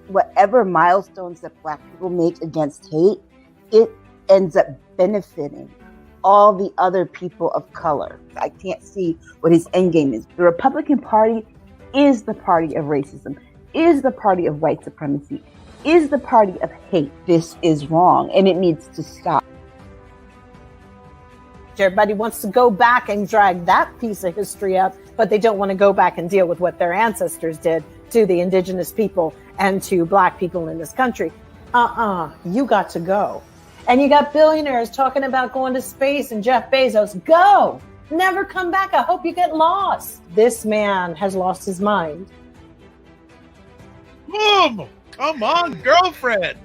whatever milestones that Black people make against hate, it ends up benefiting all the other people of color. I can't see what his end game is. The Republican Party is the party of racism, is the party of white supremacy, is the party of hate. This is wrong, and it needs to stop. Everybody wants to go back and drag that piece of history up, but they don't want to go back and deal with what their ancestors did to the indigenous people and to Black people in this country. You got to go. And you got billionaires talking about going to space and Jeff Bezos, go, never come back. I hope you get lost. This man has lost his mind. Boom! Come on, girlfriend.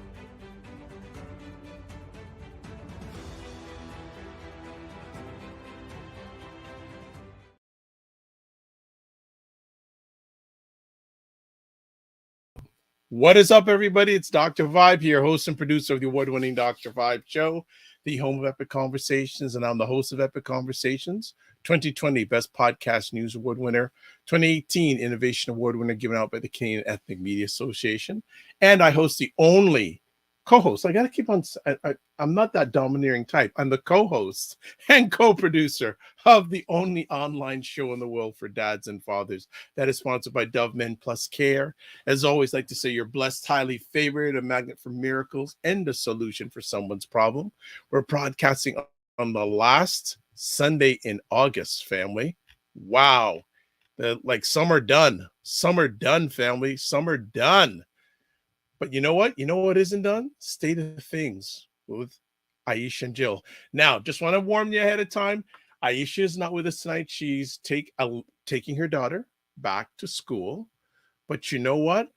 What is up, everybody? It's Dr. Vibe here, host and producer of the award-winning Dr. Vibe Show, the home of Epic Conversations, and I'm the host of Epic Conversations, 2020 Best Podcast News Award winner, 2018 Innovation Award winner given out by the Canadian Ethnic Media Association, and I host the only co-host. I got to keep on. I'm not that domineering type. I'm the co-host and co-producer of the only online show in the world for dads and fathers that is sponsored by Dove Men Plus Care. As always, like to say you're blessed, highly favored, a magnet for miracles, and a solution for someone's problem. We're broadcasting on the last Sunday in August, family. Wow. Some are done. Some are done, family. Some are done. But you know what? You know what isn't done? State of things with Aisha and Jill. Now, just want to warn you ahead of time. Aisha is not with us tonight. She's taking her daughter back to school. But you know what?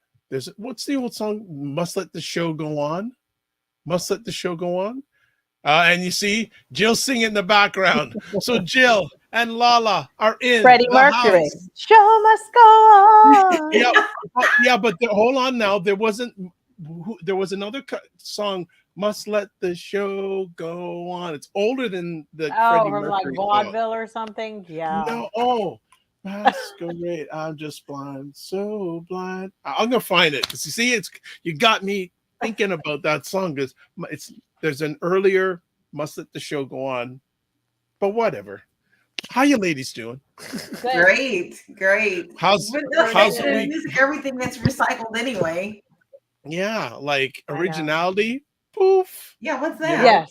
What's the old song? Must let the show go on. Must let the show go on. And you see Jill singing in the background. So Jill and Lala are in Freddie Mercury. House. Show must go on. yeah, but hold on now. There was another song. Must let the show go on. It's older than the Freddie from Mercury like vaudeville or something. Yeah. No. Masquerade. I'm just blind, so blind. I'm gonna find it. See, you got me thinking about that song because there's an earlier Must Let the Show Go On, but whatever. How you ladies doing? Great. How's music? Everything that's recycled anyway. Yeah, like originality. Poof. Yeah, what's that? Yes.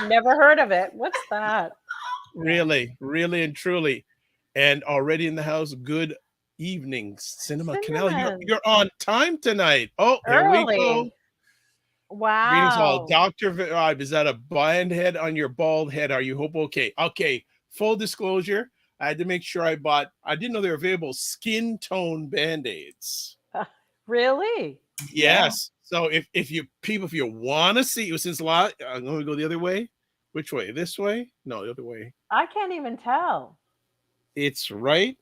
Never heard of it. What's that? Really and truly. And already in the house, good evening, Cinema Canal. You're on time tonight. Oh, here we go. Wow. Greetings all. Dr. Vibe, is that a band head on your bald head? Are you hope okay? Okay. Full disclosure, I had to make sure I didn't know they were available skin tone band-aids. Really? Yes. Yeah. So if you want to see, since a lot, I'm going to go the other way. Which way? This way? No, the other way. I can't even tell. It's right.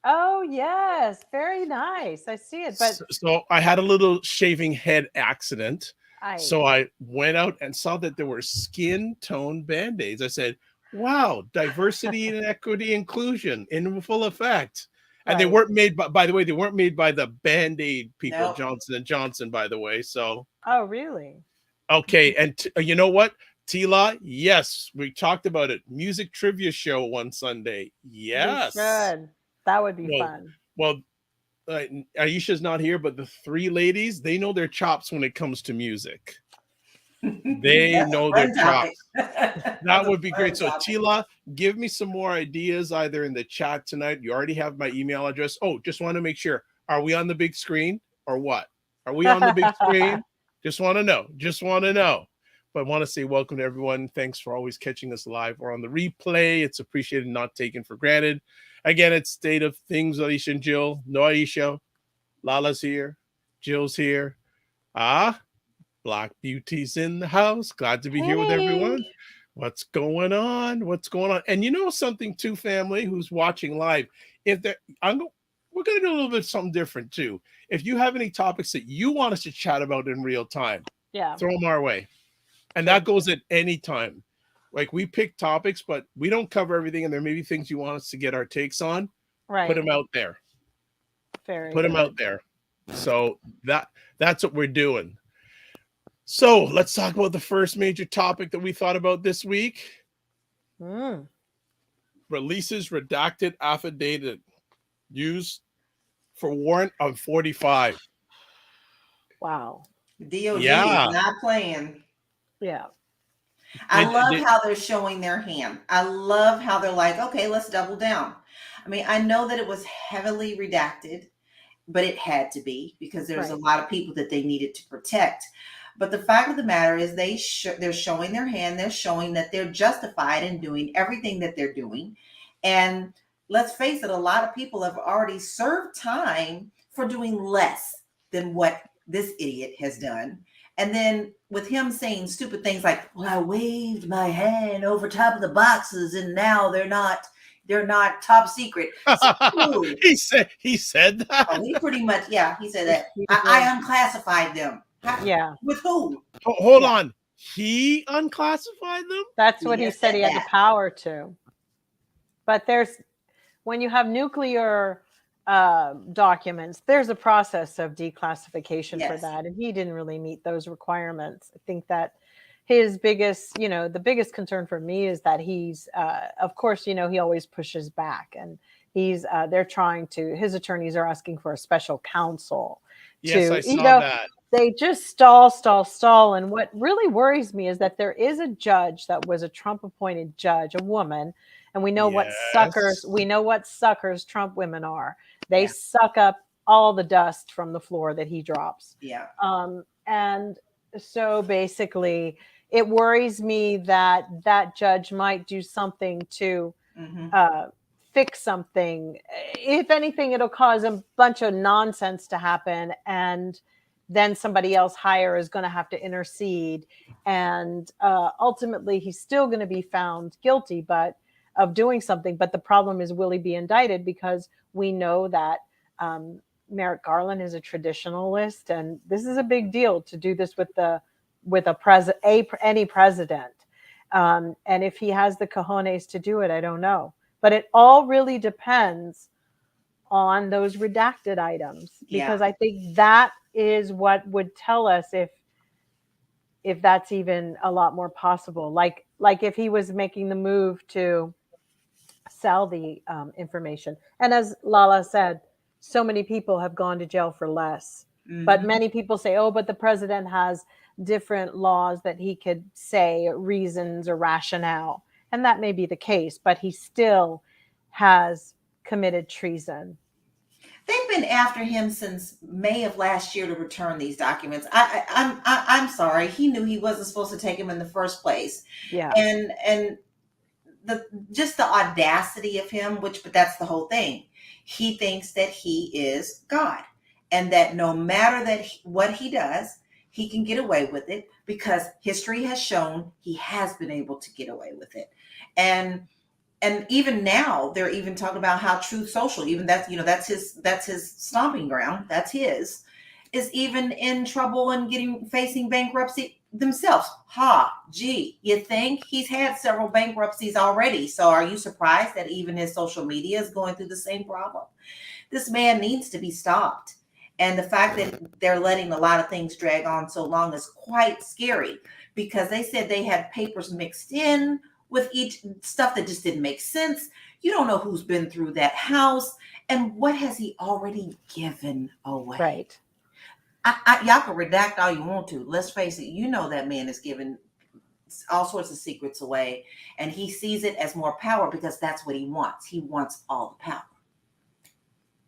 Oh, yes. Very nice. I see it. But so I had a little shaving head accident. So I went out and saw that there were skin tone band-aids. I said, wow, diversity and equity inclusion in full effect. And they weren't made by the way, they weren't made by the Band-Aid people, nope. Johnson & Johnson, by the way. So. Oh, really? Okay. And you know what? Tila, yes, we talked about it. Music trivia show one Sunday. Yes. Good. That would be fun. Well, Aisha's not here, but the three ladies, they know their chops when it comes to music. They know their chops. That would be great. So Tila, give me some more ideas either in the chat tonight. You already have my email address. Oh, just want to make sure. Are we on the big screen or what? Are we on the big screen? Just want to know. But I want to say welcome to everyone. Thanks for always catching us live or on the replay. It's appreciated, not taken for granted. Again, it's State of Things, Aisha and Jill. No Aisha. Lala's here. Jill's here. Black Beauty's in the house. Glad to be here with everyone. What's going on? And you know something too, family who's watching live. We're going to do a little bit something different too. If you have any topics that you want us to chat about in real time, throw them our way. And that goes at any time. Like we pick topics, but we don't cover everything. And there may be things you want us to get our takes on. Right. Put them out there. Put them out there. So that's what we're doing. So let's talk about the first major topic that we thought about this week. Releases redacted affidavit used for warrant of 45. Wow. DOJ Yeah. is not playing. Yeah. I love how they're showing their hand. I love how they're like, okay, let's double down. I mean, I know that it was heavily redacted, but it had to be because there's a lot of people that they needed to protect. But the fact of the matter is they're showing their hand. They're showing that they're justified in doing everything that they're doing. And let's face it, a lot of people have already served time for doing less than what this idiot has done. And then with him saying stupid things like, well, I waved my hand over top of the boxes and now they're not top secret. he said that. Oh, he pretty much, he said that. I unclassified them. Yeah. With who? Hold on. He unclassified them? That's what he said he had the power to. But when you have nuclear documents, there's a process of declassification for that. And he didn't really meet those requirements. I think that his biggest, the biggest concern for me is that he's, of course, he always pushes back, and they're trying to, his attorneys are asking for a special counsel. Yes, I saw that. They just stall. And what really worries me is that there is a judge that was a Trump appointed judge, a woman. And we know what suckers Trump women are. They suck up all the dust from the floor that he drops. Yeah. And so basically it worries me that judge might do something to fix something. If anything, it'll cause a bunch of nonsense to happen, and then somebody else higher is going to have to intercede. And ultimately he's still going to be found guilty, of doing something. But the problem is, will he be indicted? Because we know that Merrick Garland is a traditionalist, and this is a big deal to do this with any president. And if he has the cojones to do it, I don't know. But it all really depends on those redacted items, because I think that is what would tell us if that's even a lot more possible. Like if he was making the move to sell the information. And as Lala said, so many people have gone to jail for less. But many people say, but the president has different laws that he could say, reasons or rationale. And that may be the case, but he still has committed treason. They've been after him since May of last year to return these documents. I'm sorry. He knew he wasn't supposed to take them in the first place. Yeah. And the audacity of him, but that's the whole thing. He thinks that he is God, and that no matter what he does, he can get away with it, because history has shown he has been able to get away with it. And even now they're even talking about how Truth Social, even that's his stomping ground, that's his, is even in trouble and facing bankruptcy themselves. You think? He's had several bankruptcies already. So are you surprised that even his social media is going through the same problem? This man needs to be stopped. And the fact that they're letting a lot of things drag on so long is quite scary, because they said they had papers mixed in with each stuff that just didn't make sense. You don't know who's been through that house and what has he already given away. Right. Y'all can redact all you want to. Let's face it. That man is giving all sorts of secrets away, and he sees it as more power because that's what he wants. He wants all the power.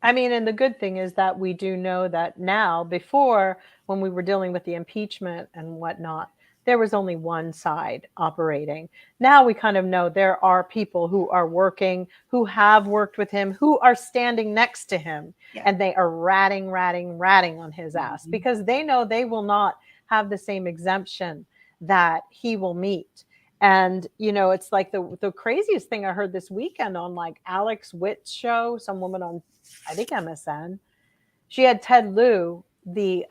I mean, and the good thing is that we do know that now, before, when we were dealing with the impeachment and whatnot, there was only one side operating. Now we kind of know there are people who are working, who have worked with him, who are standing next to him, and they are ratting on his ass, because they know they will not have the same exemption that he will meet. And, it's like the craziest thing I heard this weekend on like Alex Witt's show, some woman on, I think, MSN. She had Ted Lieu, the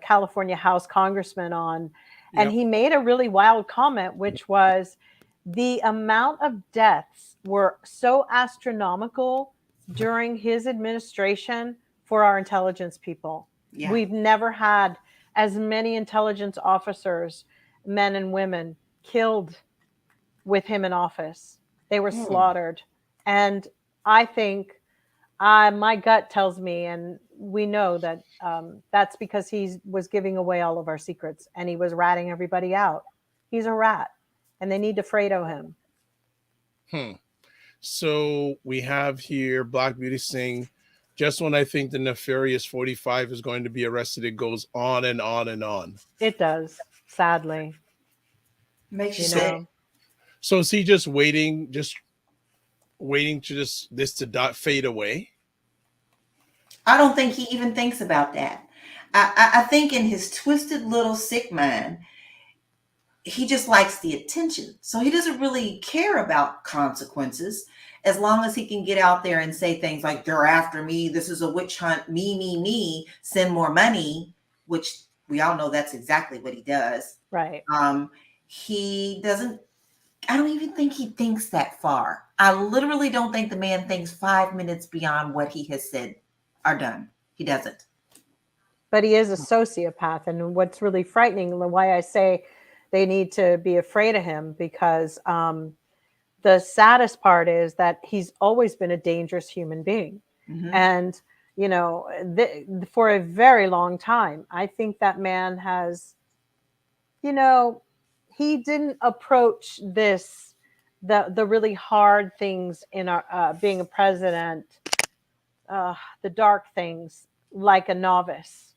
California House Congressman, on, and he made a really wild comment, which was the amount of deaths were so astronomical during his administration for our intelligence people. Yeah. We've never had as many intelligence officers, men and women, killed with him in office. They were slaughtered. And I think my gut tells me, and we know that that's because he was giving away all of our secrets and he was ratting everybody out. He's a rat, and they need to Fredo him. So we have here Black Beauty saying, just when I think the nefarious 45 is going to be arrested, it goes on and on and on. It does, sadly. Makes you sick. So is he just waiting to this to fade away? I don't think he even thinks about that. I think in his twisted little sick mind, he just likes the attention. So he doesn't really care about consequences as long as he can get out there and say things like, they're after me, this is a witch hunt, me, send more money, which we all know that's exactly what he does. Right. He doesn't, I don't even think he thinks that far. I literally don't think the man thinks 5 minutes beyond what he has said are done. He doesn't. But he is a sociopath. And what's really frightening, why I say they need to be afraid of him, because the saddest part is that he's always been a dangerous human being. Mm-hmm. And, you know, for a very long time, I think that man has, you know, he didn't approach the really hard things in our being a president, the dark things, like a novice.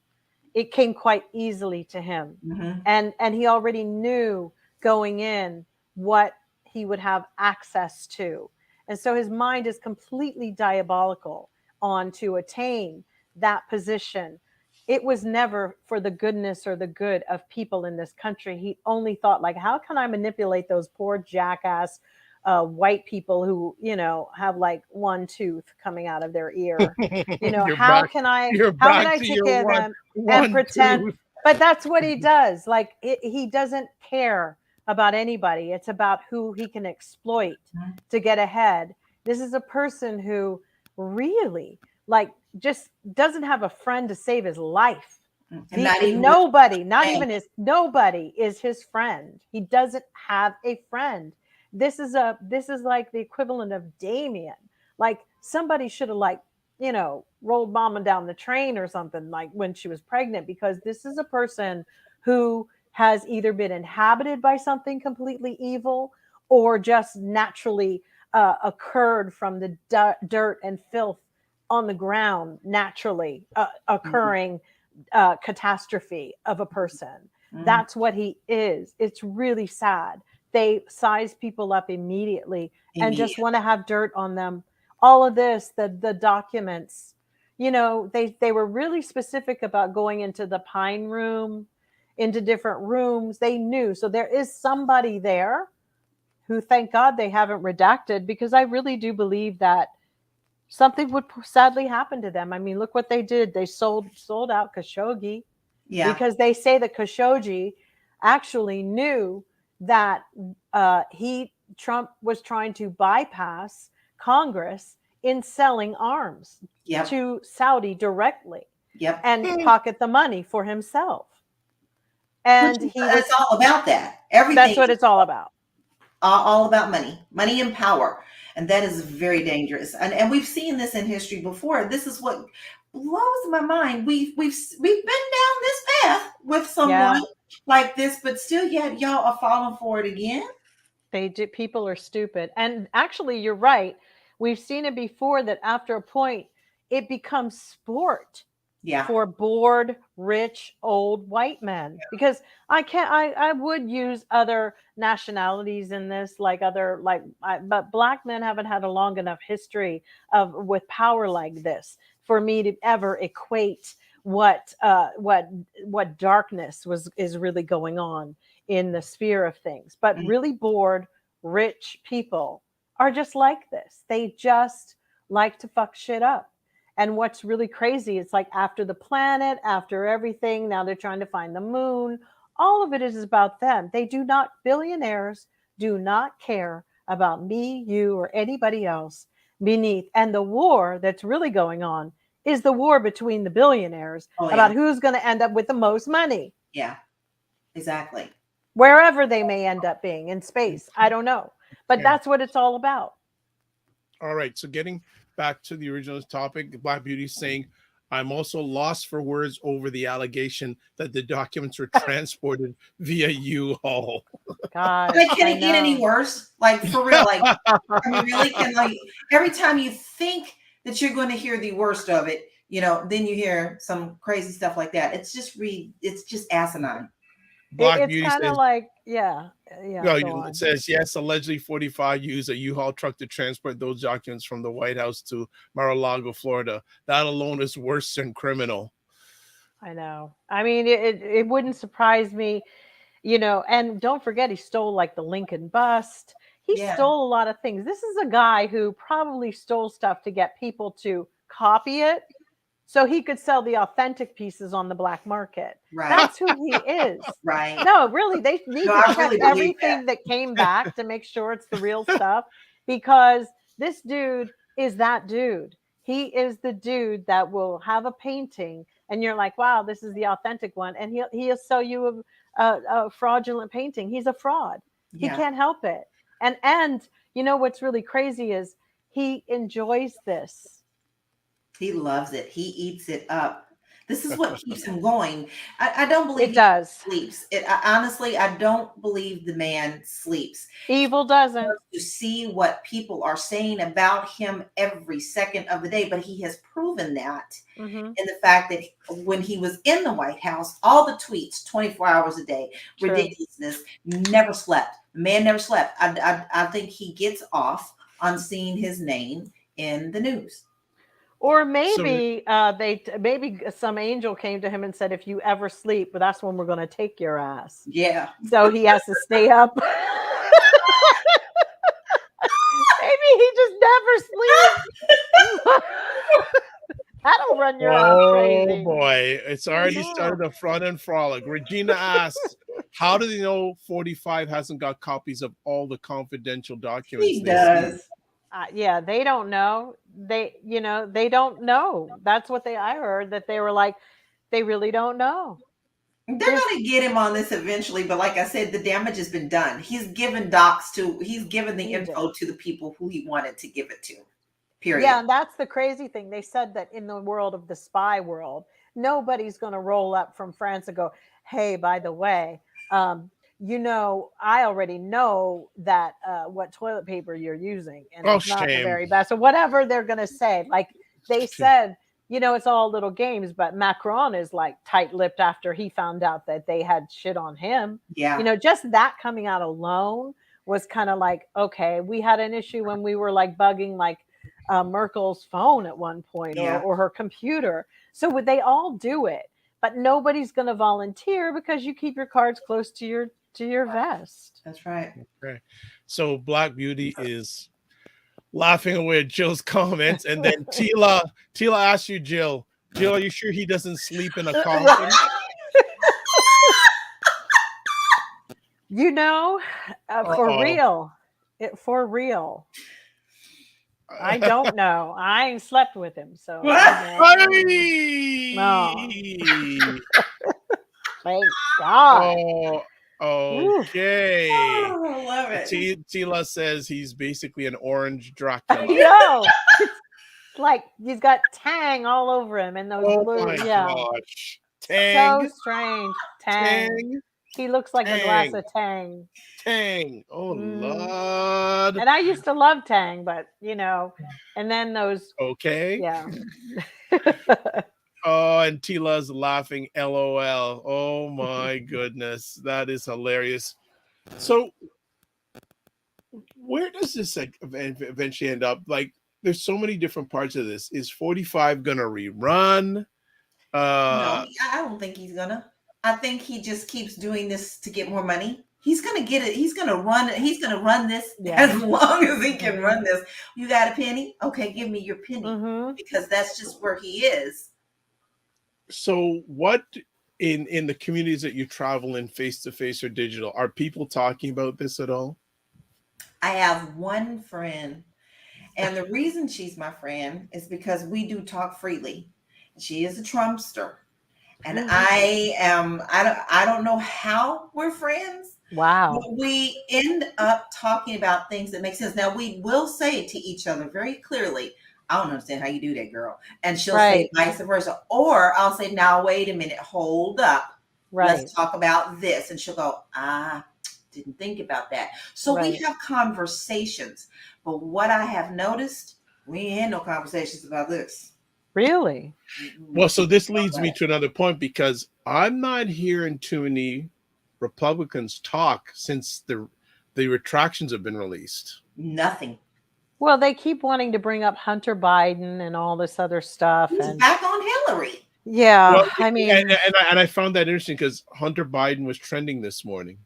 It came quite easily to him. Mm-hmm. And he already knew going in what he would have access to. And so his mind is completely diabolical on to attain that position. It was never for the goodness or the good of people in this country. He only thought, like, how can I manipulate those poor jackass white people who, you know, have like one tooth coming out of their ear? You know, how can I take care of them and pretend? Tooth. But that's what he does. Like, he doesn't care about anybody. It's about who he can exploit to get ahead. This is a person who really, like, just doesn't have a friend to save his life. Nobody is his friend. He doesn't have a friend. This is like the equivalent of Damien. Like, somebody should have, like, you know, rolled mama down the train or something, like when she was pregnant, because this is a person who has either been inhabited by something completely evil or just naturally occurred from the dirt and filth on the ground, naturally occurring catastrophe of a person. Mm. That's what he is. It's really sad. They size people up immediately and just want to have dirt on them. All of this, the documents, you know, they were really specific about going into the Pine Room, into different rooms. They knew. So there is somebody there who, thank God, they haven't redacted, because I really do believe that something would sadly happen to them. I mean, look what they did. They sold out Khashoggi, because they say that Khashoggi actually knew that Trump was trying to bypass Congress in selling arms to Saudi directly and pocket the money for himself. And it's all about that. Everything. That's what it's all about. All about money and power. And that is very dangerous. And we've seen this in history before. This is what blows my mind. We've been down this path with someone like this, but still yet y'all are falling for it again. People are stupid. And actually, you're right. We've seen it before, that after a point, it becomes sport for bored, rich, old white men. Because I would use other nationalities in this, but black men haven't had a long enough history with power like this for me to ever equate what darkness is really going on in the sphere of things. But really bored, rich people are just like this. They just like to fuck shit up. And what's really crazy, it's like after the planet, after everything, now they're trying to find the moon. All of it is about them. Billionaires do not care about me, you, or anybody else beneath. And the war that's really going on is the war between the billionaires about who's going to end up with the most money. Yeah, exactly. Wherever they may end up being in space. I don't know. But that's what it's all about. All right. So getting back to the original topic, Black Beauty saying, I'm also lost for words over the allegation that the documents were transported via U-Haul. God, like, can it get any worse? Like, for real? Like, I mean, really? Can, like, every time you think that you're going to hear the worst of it, you know, then you hear some crazy stuff like that. It's just asinine. Black it's Beauty kind of says, like, no, it says, yes, allegedly 45 used a U-Haul truck to transport those documents from the White House to Mar-a-Lago, Florida. That alone is worse than criminal. I know. I mean, it wouldn't surprise me, you know, and don't forget, he stole like the Lincoln bust. He stole a lot of things. This is a guy who probably stole stuff to get people to copy it so he could sell the authentic pieces on the black market. Right. That's who he is. Right. No, really, they need to check everything that came back to make sure it's the real stuff, because this dude is that dude. He is the dude that will have a painting and you're like, wow, this is the authentic one. And he'll sell you a fraudulent painting. He's a fraud. He can't help it. And you know what's really crazy is he enjoys this. He loves it. He eats it up. This is what keeps him going. I don't believe it does. Sleeps. Honestly, I don't believe the man sleeps. Evil doesn't. To see what people are saying about him every second of the day, but he has proven that in the fact that when he was in the White House, all the tweets, 24 hours a day, ridiculousness, never slept. The man never slept. I think he gets off on seeing his name in the news. Or maybe maybe some angel came to him and said, if you ever sleep, but that's when we're going to take your ass. Yeah. So he has to stay up. Maybe he just never sleeps. That'll run your ass crazy. Oh boy, it's already started a front and frolic. Regina asks, how do they know 45 hasn't got copies of all the confidential documents? He does. Yeah, they don't know. They don't know. That's what I heard, that they were like, they really don't know. They're going to get him on this eventually, but like I said, the damage has been done. He's given the info to the people who he wanted to give it to. Period. Yeah, and that's the crazy thing. They said that in the world of the spy world, nobody's going to roll up from France and go, hey, by the way, you know, I already know that what toilet paper you're using, and it's not the very best, or whatever they're going to say. Like they said, you know, it's all little games, but Macron is like tight-lipped after he found out that they had shit on him. Yeah. You know, just that coming out alone was kind of like, okay, we had an issue when we were like bugging like Merkel's phone at one point, or her computer. So they all do it, but nobody's going to volunteer because you keep your cards close to your vest. That's right. Okay. So Black Beauty is laughing away at Jill's comments, and then Tila asks you, Jill, are you sure he doesn't sleep in a coffin? You know, for real. I don't know. I ain't slept with him, so. No. Thank God. Okay. Oh, I love it. Tila says he's basically an orange Dracula. No, it's like he's got tang all over him, and those blue. Gosh. Tang. So strange. Tang. He looks like a glass of Tang. Tang. Oh, Lord. And I used to love Tang, but, you know, and then those. Okay. Yeah. Oh, and Tila's laughing, LOL. Oh, my goodness. That is hilarious. So, where does this eventually end up? Like, there's so many different parts of this. Is 45 going to rerun? No, I don't think he's going to. I think he just keeps doing this to get more money. He's going to get it. He's going to run this as long as he can run this. You got a penny? Okay, give me your penny. Because that's just where he is. So what in the communities that you travel in, face-to-face or digital, are people talking about this at all? I have one friend, And the reason she's my friend is because we do talk freely. She is a Trumpster. And I don't know how we're friends, Wow. but we end up talking about things that make sense. Now we will say to each other very clearly, I don't understand how you do that, girl. And she'll say Right. vice versa. Or I'll say, now wait a minute, hold up. Right. Let's talk about this. And she'll go, didn't think about that. So we Right. have conversations. But what I have noticed, we ain't had no conversations about this. Really? Well, so this leads me to another point, because I'm not hearing too many Republicans talk since the retractions have been released. Nothing. Well, they keep wanting to bring up Hunter Biden and all this other stuff. He's And back on Hillary. yeah, Well, I mean, and I found that interesting because Hunter Biden was trending this morning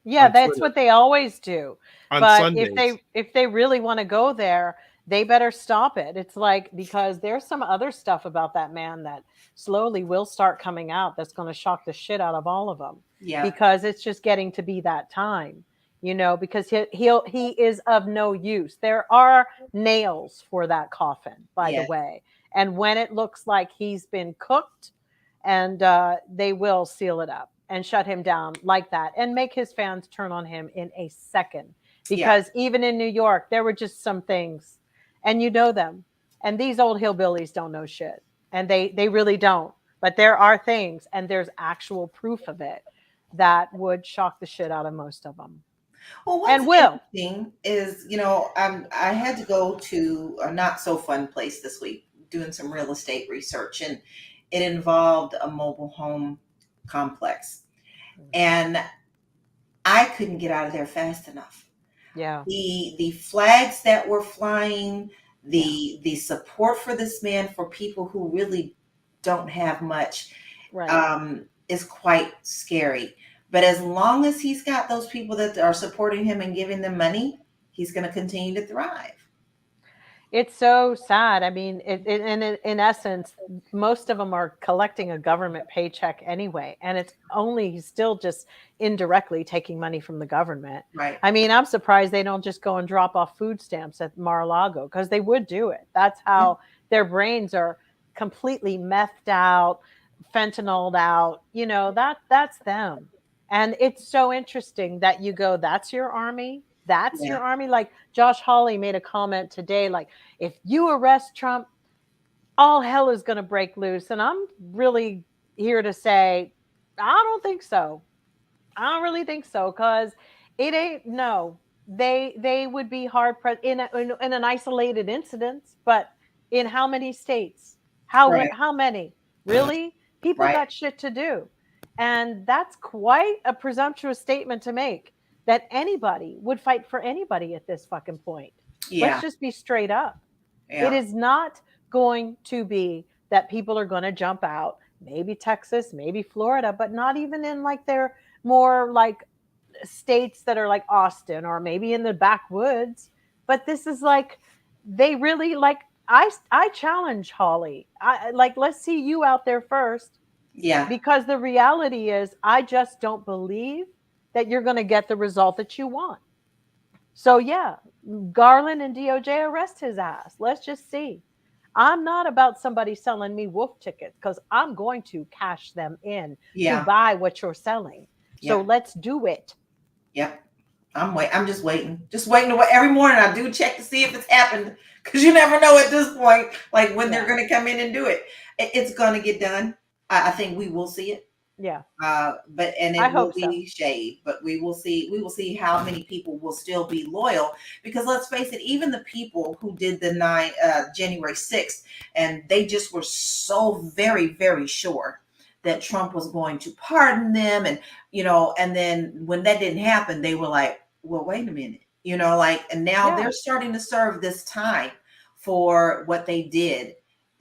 yeah, on that's Twitter what they always do. on But Sundays. if they really want to go there, they better stop it. It's like, because there's some other stuff about that man that slowly will start coming out that's going to shock the shit out of all of them. Yeah. Because it's just getting to be that time, because he is of no use. There are nails for that coffin, by the Yes. way. And when it looks like he's been cooked, and they will seal it up and shut him down like that and make his fans turn on him in a second. Because even in New York, there were just some things, and you know them. And these old hillbillies don't know shit. And they really don't. But there are things, and there's actual proof of it, that would shock the shit out of most of them. Well, what's interesting is, I had to go to a not so fun place this week doing some real estate research, and it involved a mobile home complex. And I couldn't get out of there fast enough. Yeah. The flags that were flying, the support for this man for people who really don't have much, Right. is quite scary. But as long as he's got those people that are supporting him and giving them money, he's going to continue to thrive. It's so sad. I mean, in essence, most of them are collecting a government paycheck anyway, and it's only still just indirectly taking money from the government. Right. I mean, I'm surprised they don't just go and drop off food stamps at Mar-a-Lago, because they would do it. That's how their brains are completely methed out, fentanyled out. That's them. And it's so interesting that you go, that's your army. That's your army. Like Josh Hawley made a comment today, like, if you arrest Trump, all hell is going to break loose. And I'm really here to say, I don't think so. I don't really think so, because it ain't, no. They would be hard pressed in an isolated incident, but in how many states? How many? Really? People got shit to do. And that's quite a presumptuous statement to make, that anybody would fight for anybody at this fucking point. Yeah. Let's just be straight up. Yeah. It is not going to be that people are going to jump out, maybe Texas, maybe Florida, but not even in like their more like states that are like Austin, or maybe in the backwoods. But this is like, they really like, I challenge Hawley. Let's see you out there first. Yeah. Because the reality is, I just don't believe that you're going to get the result that you want. So yeah, Garland and DOJ, arrest his ass. Let's just see. I'm not about somebody selling me wolf tickets, because I'm going to cash them in to buy what you're selling. So let's do it. Yep. I'm just waiting. Every morning I do check to see if it's happened, because you never know at this point, like when they're going to come in and do it. It's going to get done. I think we will see it. Yeah. But it will be shade, but we will see how many people will still be loyal, because let's face it, even the people who did the January 6th, and they just were so very, very sure that Trump was going to pardon them. And, and then when that didn't happen, they were like, well, wait a minute, and now they're starting to serve this time for what they did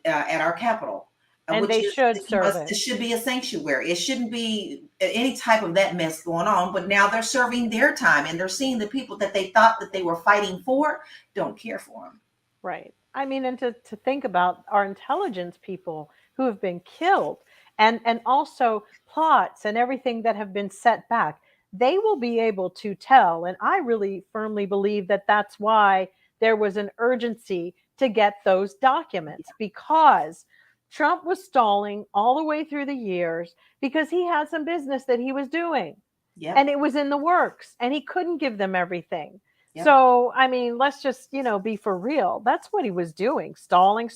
at our Capitol. And they should serve it. It should be a sanctuary. It shouldn't be any type of that mess going on. But now they're serving their time, and they're seeing the people that they thought that they were fighting for don't care for them. Right. I mean, and to think about our intelligence people who have been killed, and also plots and everything that have been set back, they will be able to tell. And I really firmly believe that that's why there was an urgency to get those documents because Trump was stalling all the way through the years because he had some business that he was doing. Yep. And it was in the works and he couldn't give them everything. Yep. So, I mean, let's just, be for real. That's what he was doing. Stalling.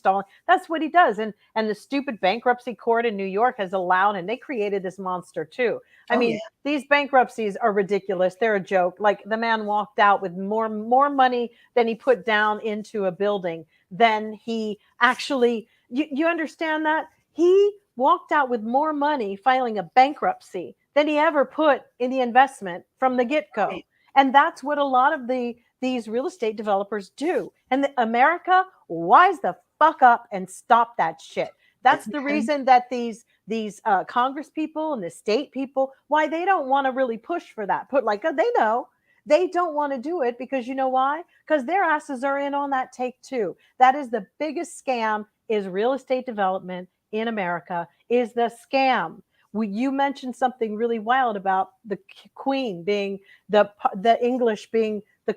That's what he does. And the stupid bankruptcy court in New York has allowed, and they created this monster too. I mean, these bankruptcies are ridiculous. They're a joke. Like the man walked out with more money than he put down into a building than he actually, you understand that? He walked out with more money filing a bankruptcy than he ever put in the investment from the get-go. Right. And that's what a lot of these real estate developers do. And America, wise the fuck up and stop that shit. That's the reason that these Congress people and the state people, why they don't want to really push for that. They know they don't want to do it because you know why? Because their asses are in on that take too. That is the biggest scam is real estate development in America is the scam. You mentioned something really wild about the Queen being the English being the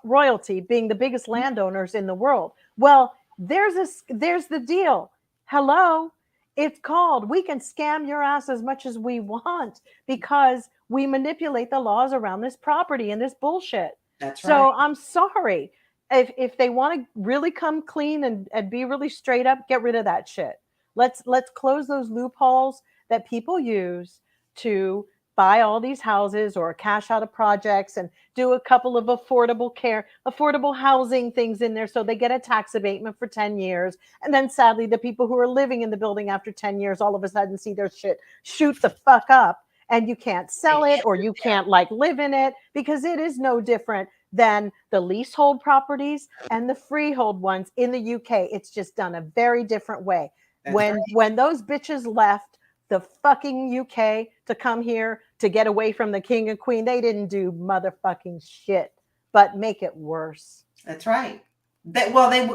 royalty being the biggest landowners in the world. Well, there's the deal. Hello, it's called we can scam your ass as much as we want because we manipulate the laws around this property and this bullshit. That's right. So I'm sorry if they want to really come clean and be really straight up, get rid of that shit. Let's close those loopholes that people use to buy all these houses or cash out of projects and do a couple of affordable housing things in there so they get a tax abatement for 10 years. And then sadly, the people who are living in the building after 10 years all of a sudden see their shit shoot the fuck up and you can't sell it or you can't live in it because it is no different than the leasehold properties and the freehold ones in the UK. It's just done a very different way. When those bitches left the fucking UK to come here to get away from the king and queen, they didn't do motherfucking shit, but make it worse. That's right. They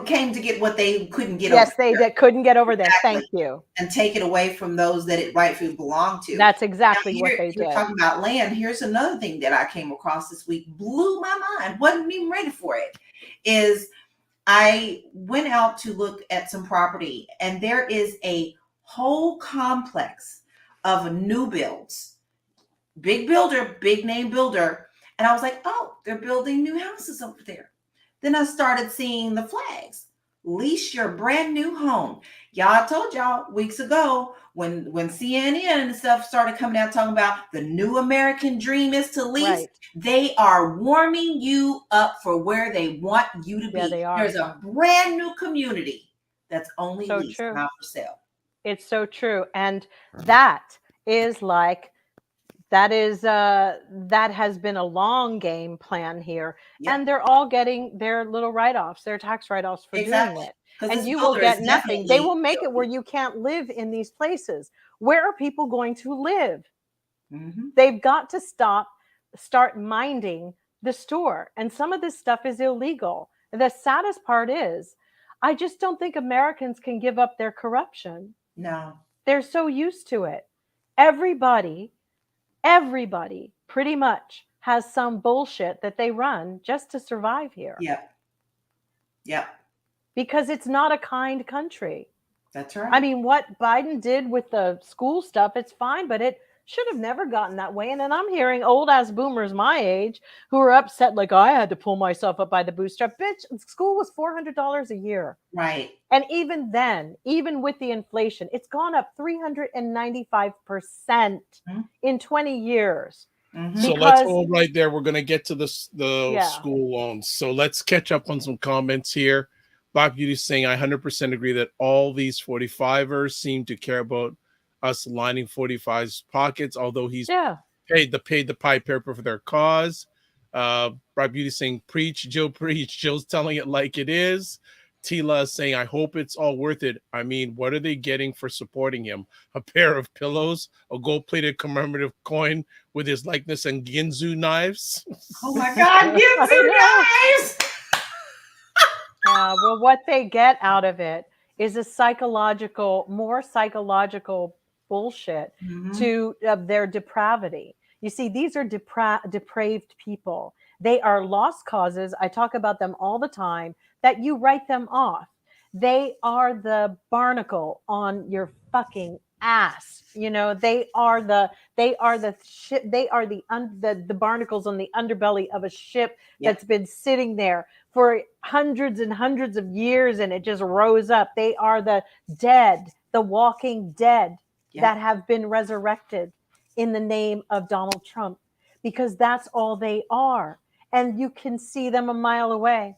came to get what they couldn't get over there. Yes, they couldn't get over there. Thank you. And take it away from those that it rightfully belonged to. That's exactly what they did. You're talking about land. Here's another thing that I came across this week. Blew my mind. Wasn't even ready for it. Is I went out to look at some property and there is a whole complex of new builds, big builder, big name builder. And I was like, oh, they're building new houses over there. Then I started seeing the flags, lease your brand new home. I told y'all weeks ago when CNN and stuff started coming out talking about the new American dream is to lease. Right. They are warming you up for where they want you to be. Yeah, they are. There's a brand new community that's only so leased, true. Not for sale. It's so true. And that has been a long game plan here. Yep. And they're all getting their little write-offs, their tax write-offs for doing it. And you will get nothing. They will make it where you can't live in these places. Where are people going to live? Mm-hmm. They've got to start minding the store. And some of this stuff is illegal. The saddest part is, I just don't think Americans can give up their corruption. No. They're so used to it. Everybody pretty much has some bullshit that they run just to survive here. Yep. Because it's not a kind country. That's right. I mean, what Biden did with the school stuff, it's fine, but it should have never gotten that way. And then I'm hearing old ass boomers my age who are upset, like I had to pull myself up by the bootstrap. Bitch, school was $400 a year. Right. And even then, even with the inflation, it's gone up 395% in 20 years. Mm-hmm. So let's hold right there. We're going to get to the school loans. So let's catch up on some comments here. Bob Beauty saying, I 100% agree that all these 45ers seem to care about us lining 45's pockets, although he's paid the pipe paper for their cause. Bob Beauty saying, preach, Joe, preach. Joe's telling it like it is. Tila saying, I hope it's all worth it. I mean, what are they getting for supporting him? A pair of pillows, a gold-plated commemorative coin with his likeness, and Ginzu knives. Oh my God, Ginzu knives! Well, what they get out of it is a more psychological bullshit to their depravity. You see, these are depraved people. They are lost causes. I talk about them all the time, that you write them off. They are the barnacle on your fucking ass. You know, they are the ship. They are the barnacles on the underbelly of a ship that's been sitting there for hundreds and hundreds of years, and it just rose up. They are the dead, the walking dead that have been resurrected in the name of Donald Trump, because that's all they are. And you can see them a mile away.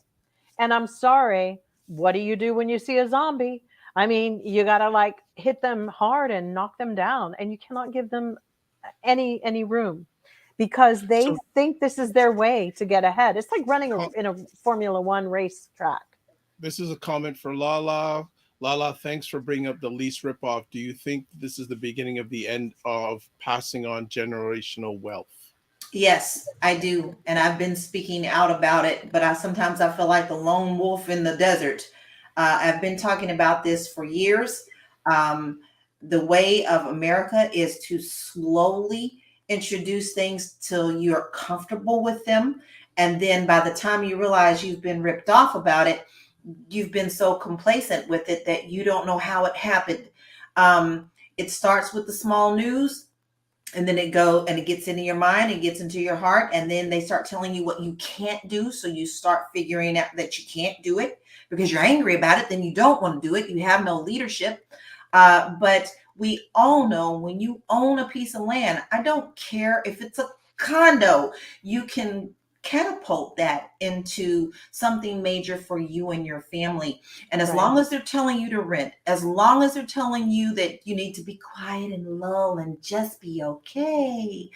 And I'm sorry, what do you do when you see a zombie? I mean, you got to like hit them hard and knock them down, and you cannot give them any room, because they think this is their way to get ahead. It's like running in a Formula One race track. This is a comment for Lala. Lala, thanks for bringing up the lease ripoff. Do you think this is the beginning of the end of passing on generational wealth? Yes, I do. And I've been speaking out about it, but sometimes I feel like the lone wolf in the desert. I've been talking about this for years. The way of America is to slowly introduce things till you're comfortable with them. And then by the time you realize you've been ripped off about it, you've been so complacent with it that you don't know how it happened. It starts with the small news, and then it gets into your mind, it gets into your heart, and then they start telling you what you can't do. So you start figuring out that you can't do it because you're angry about it. Then you don't want to do it. You have no leadership. But we all know, when you own a piece of land, I don't care if it's a condo, you can catapult that into something major for you and your family. And as long as they're telling you to rent, as long as they're telling you that you need to be quiet and lull and just be okay,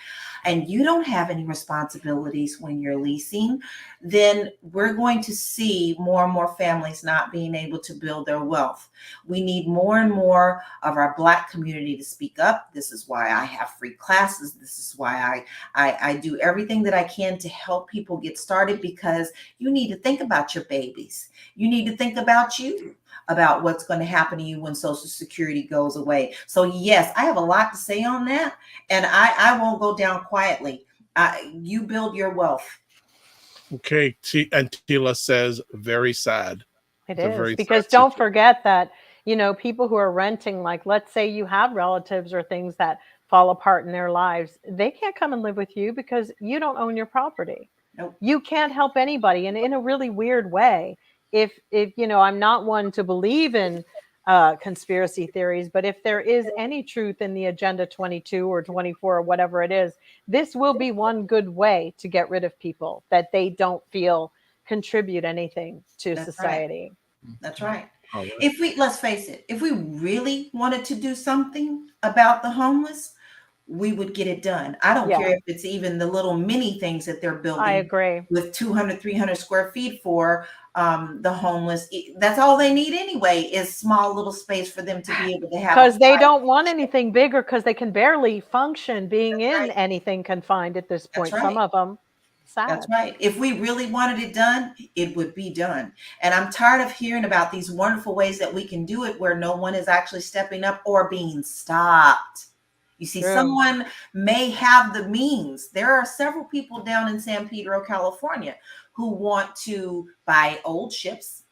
and you don't have any responsibilities when you're leasing, then we're going to see more and more families not being able to build their wealth. We need more and more of our Black community to speak up. This is why I have free classes. This is why I do everything that I can to help people get started, because you need to think about your babies. You need to think about you, about what's going to happen to you when Social Security goes away. So yes, I have a lot to say on that, and I won't go down quietly. You build your wealth. Okay, and Tila says, very sad. It is, because don't forget that, you know, people who are renting, like let's say you have relatives or things that fall apart in their lives, they can't come and live with you because you don't own your property. Nope. You can't help anybody. And in a really weird way, if you know, I'm not one to believe in conspiracy theories, but if there is any truth in the Agenda 22 or 24 or whatever it is, this will be one good way to get rid of people that they don't feel contribute anything to society. Right. That's right. Let's face it, if we really wanted to do something about the homeless, we would get it done. I don't care if it's even the little mini things that they're building. I agree. With 200, 300 square feet for the homeless. That's all they need anyway, is small little space for them to be able to have. Because they don't want anything bigger, because they can barely function being in anything confined at this point. Some of them. Sad. That's right. If we really wanted it done, it would be done. And I'm tired of hearing about these wonderful ways that we can do it where no one is actually stepping up or being stopped. You see, someone may have the means. There are several people down in San Pedro, California, who want to buy old ships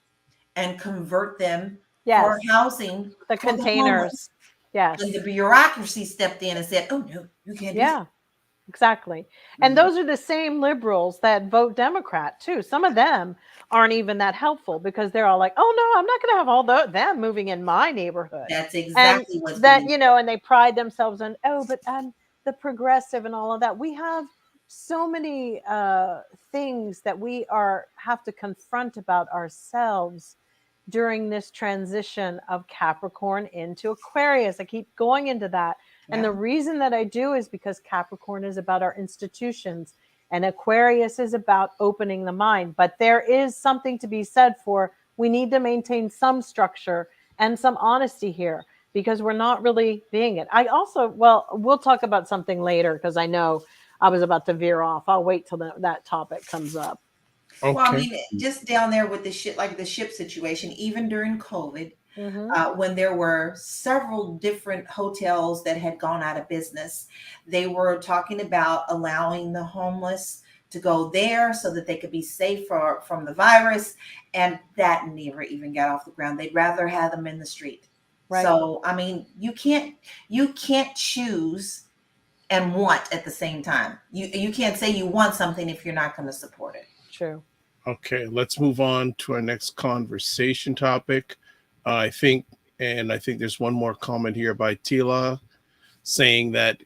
and convert them for housing. The containers. Yes. And the bureaucracy stepped in and said, oh, no, you can't do that. Exactly. And those are the same liberals that vote Democrat too. Some of them aren't even that helpful, because they're all like, oh no, I'm not going to have all them moving in my neighborhood. That's exactly what's that, you know, and they pride themselves on, but the progressive and all of that. We have so many things that we have to confront about ourselves during this transition of Capricorn into Aquarius. I keep going into that. And the reason that I do is because Capricorn is about our institutions and Aquarius is about opening the mind. But there is something to be said for, we need to maintain some structure and some honesty here, because we're not really being it. I also, we'll talk about something later, because I know I was about to veer off. I'll wait till that topic comes up. Okay. Well, I mean, just down there with the ship situation, even during COVID, when there were several different hotels that had gone out of business, they were talking about allowing the homeless to go there so that they could be safe from the virus. And that never even got off the ground. They'd rather have them in the street. Right. So, I mean, you can't choose and want at the same time. You can't say you want something if you're not going to support it. True. Okay, let's move on to our next conversation topic. I think there's one more comment here by Tila saying that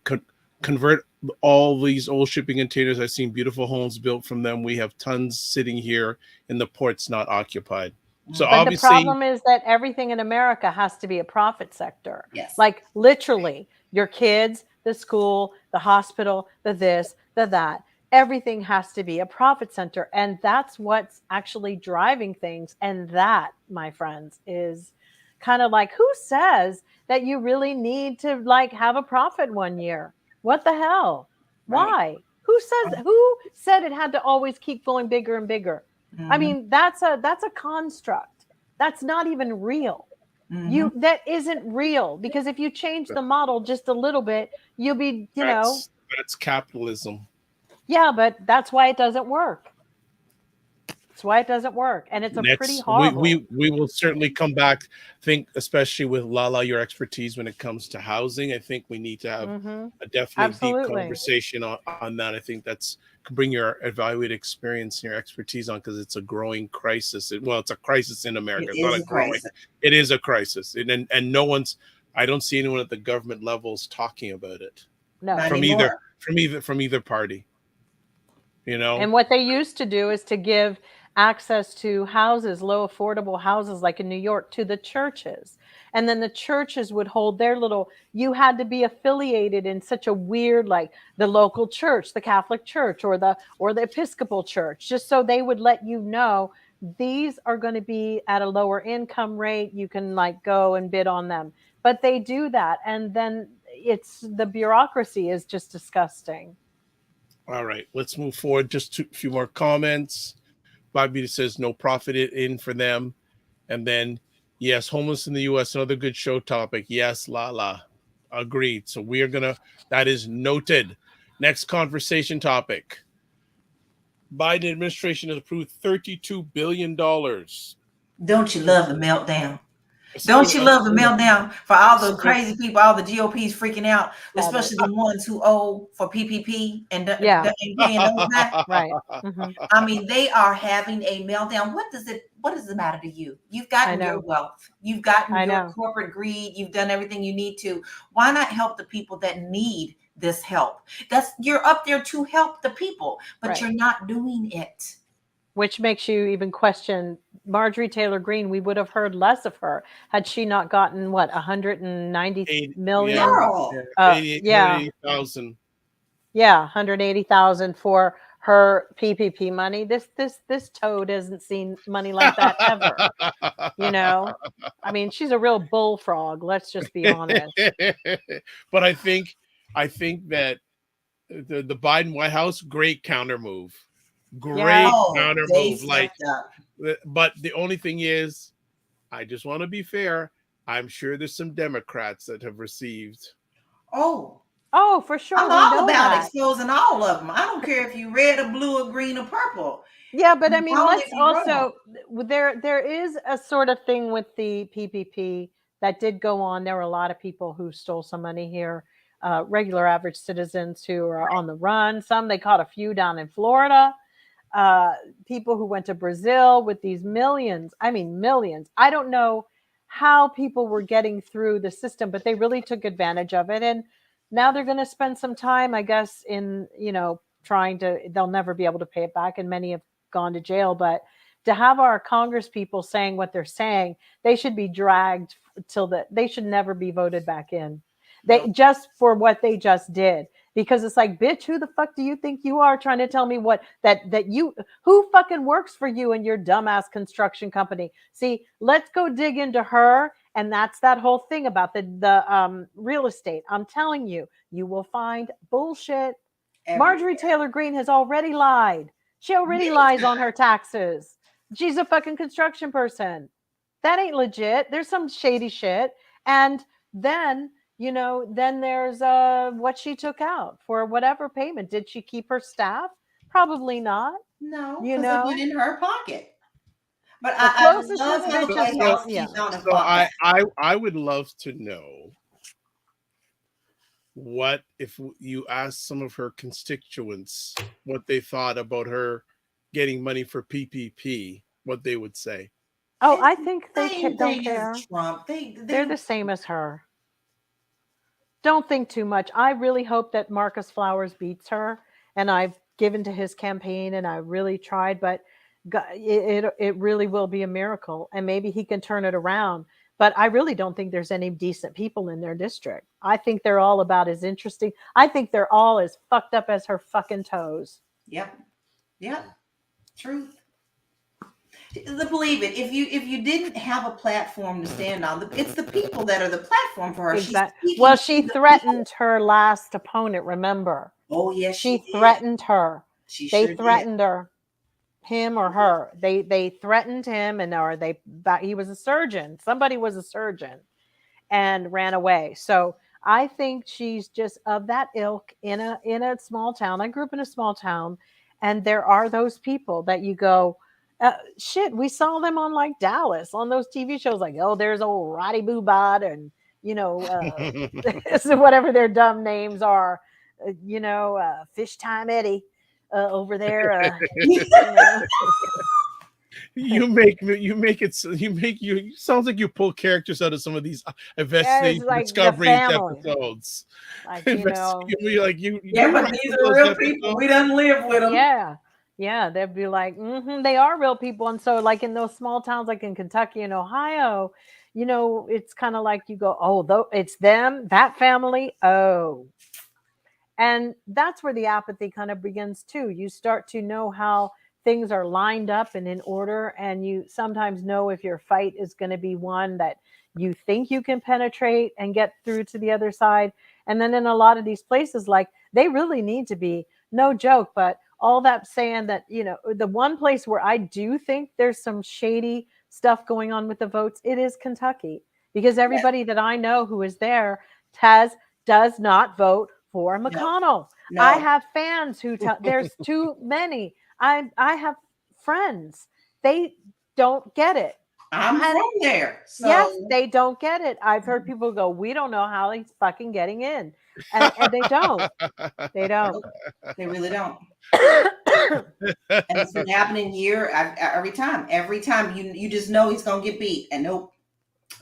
convert all these old shipping containers. I've seen beautiful homes built from them. We have tons sitting here in the ports not occupied. So but obviously, the problem is that everything in America has to be a profit sector. Yes. Like literally your kids, the school, the hospital, the this, the that. Everything has to be a profit center. And that's what's actually driving things. And that, my friends, is kind of like, who says that you really need to like have a profit one year? What the hell? Why? Right. Who said it had to always keep going bigger and bigger? I mean, that's a construct. That's not even real. That isn't real, because if you change the model just a little bit, you'll be, that's capitalism. Yeah, but that's why it doesn't work. That's why it doesn't work. And it's pretty horrible. We will certainly come back. Think, especially with Lala, your expertise when it comes to housing. I think we need to have a definite deep conversation on that. I think that's bring your evaluated experience and your expertise on, because it's a growing crisis. It's a crisis in America. It's not a growing. It is a crisis. And no one's, I don't see anyone at the government levels talking about it. No. From either party. And what they used to do is to give access to houses, low affordable houses like in New York, to the churches. And then the churches would hold their you had to be affiliated in such a weird, like the local church, the Catholic church or the Episcopal church, just so they would let you know these are going to be at a lower income rate. You can like go and bid on them. But they do that. And then the bureaucracy is just disgusting. All right, let's move forward. Just a few more comments. Bobby says no profit in for them. And then, yes, homeless in the U.S., another good show topic. Yes, Lala. Agreed. So we are that is noted. Next conversation topic. Biden administration has approved $32 billion. Don't you love the meltdown? Don't you love the meltdown for all the crazy people, all the GOPs freaking out, especially the ones who owe for PPP and paying those back? Right. I mean, they are having a meltdown. What does it matter to you? You've gotten your wealth. You've gotten your corporate greed. You've done everything you need to. Why not help the people that need this help? You're up there to help the people, but you're not doing it. Which makes you even question Marjorie Taylor Greene. We would have heard less of her had she not gotten 190 million. 180,000. Yeah, 180,000 for her PPP money. This toad hasn't seen money like that ever. I mean, she's a real bullfrog. Let's just be honest. But I think that the Biden White House, great counter move. Counter move. But the only thing is, I just want to be fair. I'm sure there's some Democrats that have received. Oh, for sure. I'm all about exposing all of them. I don't care if you red or blue or green or purple. Yeah, but I mean, let's also there is a sort of thing with the PPP that did go on. There were a lot of people who stole some money here. Regular average citizens who are on the run. They caught a few down in Florida. People who went to Brazil with these millions. I don't know how people were getting through the system, but they really took advantage of it. And now they're going to spend some time, I guess, in, they'll never be able to pay it back. And many have gone to jail, but to have our Congress people saying what they're saying, they should be dragged they should never be voted back in. Just for what they just did. Because it's like, bitch, who the fuck do you think you are trying to tell me who fucking works for you and your dumbass construction company? See, let's go dig into her. And that's that whole thing about the real estate. I'm telling you, you will find bullshit. Marjorie Taylor Greene has already lied. She already lies on her taxes. She's a fucking construction person. That ain't legit. There's some shady shit. And then there's what she took out for whatever payment. Did she keep her staff? Probably not. No, You because it know, went in her pocket. But the I closest to love the how the bitches. White House Yeah. keeps on his So pocket. I would love to know what if you asked some of her constituents what they thought about her getting money for PPP, what they would say. Oh, It's I the think they same don't thing as care. Trump. They're the same as her. Don't think too much. I really hope that Marcus Flowers beats her, and I've given to his campaign, and I really tried, but it really will be a miracle, and maybe he can turn it around. But I really don't think there's any decent people in their district. I think they're all about as interesting. I think they're all as fucked up as her fucking toes. Yep. Yep. Truth. Believe it. If you didn't have a platform to stand on, it's the people that are the platform for her. Exactly. She's speaking Well, to she the threatened people. her last opponent, remember? Oh yes, She she did. threatened her. She They sure did. threatened her, him or her. They threatened him, and or they he was a surgeon. Somebody was a surgeon and ran away. So I think she's just of that ilk in a small town. I grew up in a small town, and there are those people that you go, shit. We saw them on like Dallas on those TV shows, like there's old Roddy Boobot and whatever their dumb names are, Fish Time Eddie over there. You make you sounds like you pull characters out of some of these It's investigation like the discoveries family. episodes. Like, You Yeah, but write these those are real episodes? people. We done live with them. Yeah, they'd be like, they are real people. And so, like in those small towns, like in Kentucky and Ohio, it's kind of like you go, oh, though it's them, that family. Oh, and that's where the apathy kind of begins too. You start to know how things are lined up and in order, and you sometimes know if your fight is going to be one that you think you can penetrate and get through to the other side. And then in a lot of these places, like they really need to be, no joke, but all that saying that, the one place where I do think there's some shady stuff going on with the votes, it is Kentucky, because everybody that I know who is there does not vote for McConnell. No. I have fans who tell there's too many. I have friends. They don't get it. I'm from there. So. Yes, they don't get it. I've heard people go, we don't know how he's fucking getting in. And they don't. They don't. They really don't. And it's been happening here every time. Every time you just know he's going to get beat. And nope.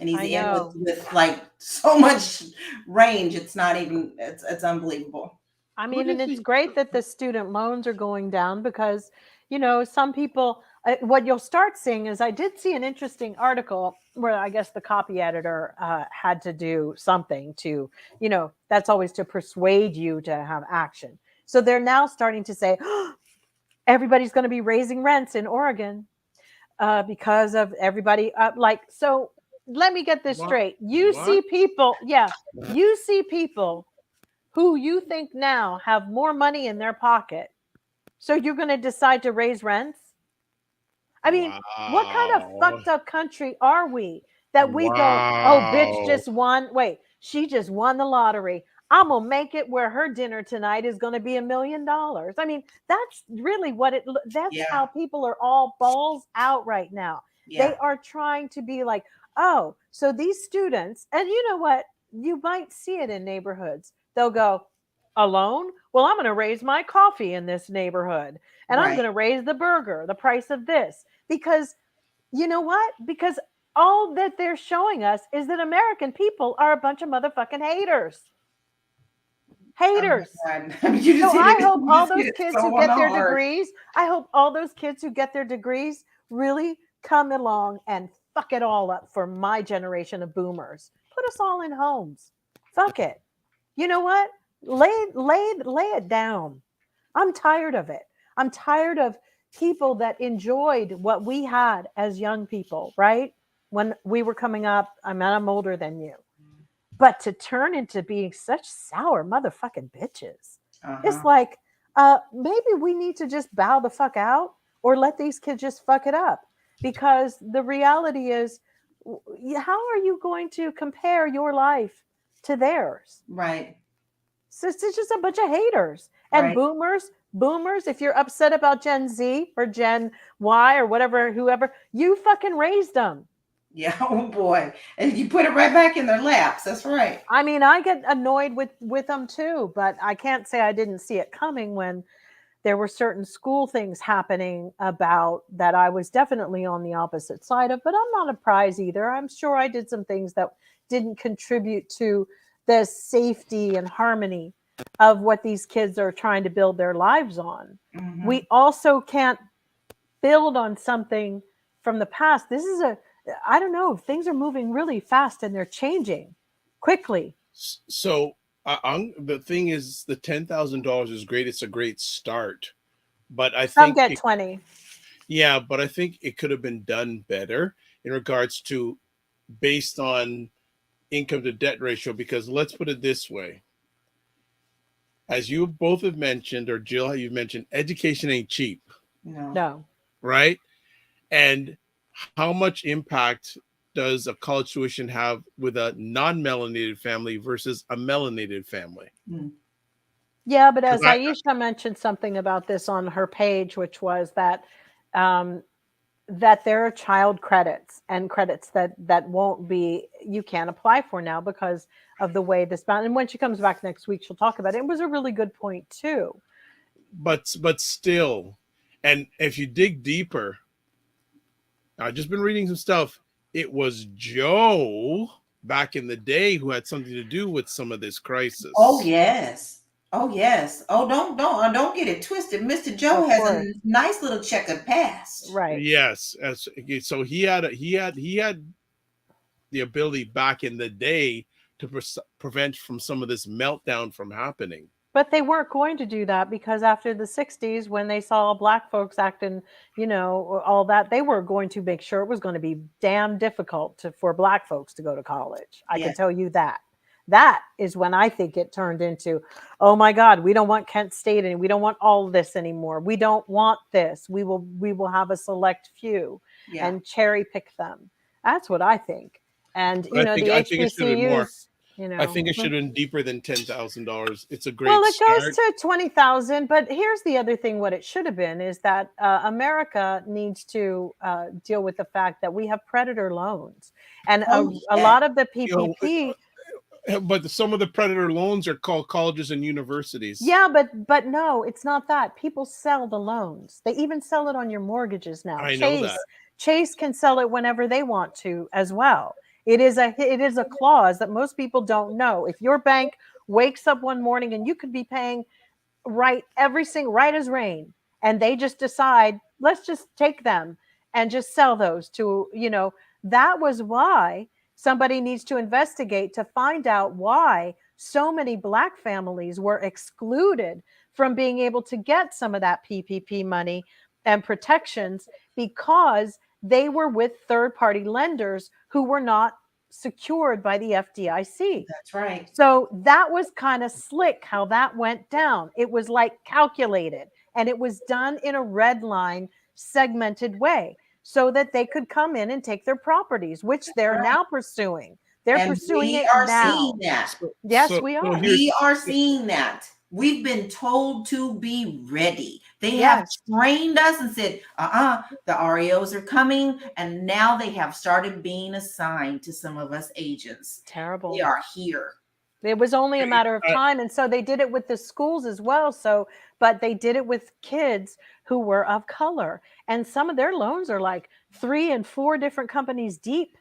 And he's in with like so much range. It's not even, it's unbelievable. I mean, and it's great that the student loans are going down because, some people, what you'll start seeing is I did see an interesting article where I guess the copy editor had to do something to, that's always to persuade you to have action. So they're now starting to say, everybody's going to be raising rents in Oregon because of everybody. So let me get this straight. You see people who you think now have more money in their pocket. So you're going to decide to raise rents? I mean, what kind of fucked up country are we that we go, oh, bitch just won. Wait, she just won the lottery. I'm going to make it where her dinner tonight is going to be $1 million. I mean, that's really that's how people are all balls out right now. Yeah. They are trying to be like, oh, so these students, and you know what? You might see it in neighborhoods. They'll go, alone? Well, I'm going to raise my coffee in this neighborhood. And I'm going to raise the burger, the price of this. Because you know what? Because all that they're showing us is that American people are a bunch of motherfucking haters. Haters. So I hope all those kids who get their degrees, really come along and fuck it all up for my generation of boomers. Put us all in homes. Fuck it. You know what? Lay it down. I'm tired of it. I'm tired of people that enjoyed what we had as young people, right? When we were coming up, I'm older than you. But to turn into being such sour motherfucking bitches. It's like, maybe we need to just bow the fuck out or let these kids just fuck it up. Because the reality is, how are you going to compare your life to theirs? Right. So it's just a bunch of haters. And boomers, boomers, if you're upset about Gen Z or Gen Y or whatever, whoever, you fucking raised them. Yeah, oh boy. And you put it right back in their laps. That's right. I mean, I get annoyed with them too, but I can't say I didn't see it coming when there were certain school things happening about that I was definitely on the opposite side of, but I'm not a prize either. I'm sure I did some things that didn't contribute to the safety and harmony of what these kids are trying to build their lives on. Mhm. We also can't build on something from the past. This is I don't know, things are moving really fast and they're changing quickly. So the thing is, the $10,000 is great. It's a great start, but I Some think get 20. yeah, but I think it could have been done better in regards to based on income to debt ratio. Because let's put it this way, as you both have mentioned, or Jill, you've mentioned, education ain't cheap, No. right? And how much impact does a college tuition have with a non-melanated family versus a melanated family? Yeah, but as 'Cause Aisha mentioned something about this on her page, which was that that there are child credits and credits that won't be, you can't apply for now because of the way this bound. And when she comes back next week, she'll talk about it. It was a really good point too. but still, and if you dig deeper, I've just been reading some stuff. It was Joe back in the day who had something to do with some of this crisis. Oh yes. Oh yes. Oh don't get it twisted. Mr. Joe Of has course. a nice little checkered past. Right. Yes. So he had the ability back in the day to prevent from some of this meltdown from happening. But they weren't going to do that because after the 60s, when they saw black folks acting, all that, they were going to make sure it was going to be damn difficult for black folks to go to college. I can tell you that. That is when I think it turned into, oh my God, we don't want Kent State and we don't want all of this anymore. We don't want this. We will have a select few and cherry pick them. That's what I think. And the HBCUs. I think it should have been deeper than $10,000. It's a great it start. goes to 20,000. But here's the other thing: what it should have been is that America needs to deal with the fact that we have predator loans, and a lot of the PPP. But some of the predator loans are called colleges and universities. Yeah, but no, it's not that. People sell the loans. They even sell it on your mortgages now. I know that. Chase can sell it whenever they want to as well. It is a clause that most people don't know. If your bank wakes up one morning and you could be paying right as rain, and they just decide, let's just take them and just sell those to, that was why somebody needs to investigate to find out why so many black families were excluded from being able to get some of that PPP money and protections because they were with third-party lenders who were not secured by the FDIC. That's right. So that was kind of slick how that went down. It was like calculated, and it was done in a red line segmented way so that they could come in and take their properties, which they're now pursuing. They're pursuing it now. Seeing that. Yes, we are. We are seeing that. We've been told to be ready. They have trained us and said, the REOs are coming. And now they have started being assigned to some of us agents. Terrible. They are here. It was only a matter of time. And so they did it with the schools as well. But they did it with kids who were of color. And some of their loans are like 3 and 4 different companies deep.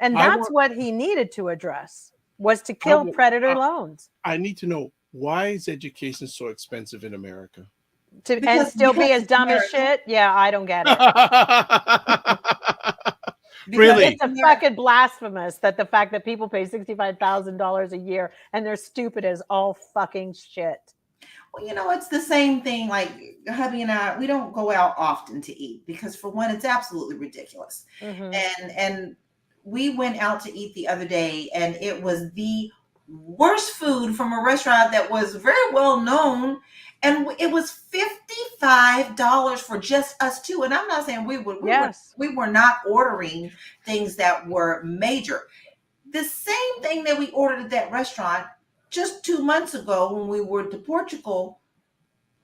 And that's what he needed to address, was to kill predator loans. I need to know, why is education so expensive in America? And still be as dumb as shit? Yeah, I don't get it. Really? It's a fucking blasphemous that the fact that people pay $65,000 a year and they're stupid as all fucking shit. Well, it's the same thing. Like hubby and I, we don't go out often to eat because, for one, it's absolutely ridiculous. Mm-hmm. And we went out to eat the other day, and it was the worst food from a restaurant that was very well known, and it was $55 for just us two. And I'm not saying we were not ordering things that were major. The same thing that we ordered at that restaurant just 2 months ago when we were to Portugal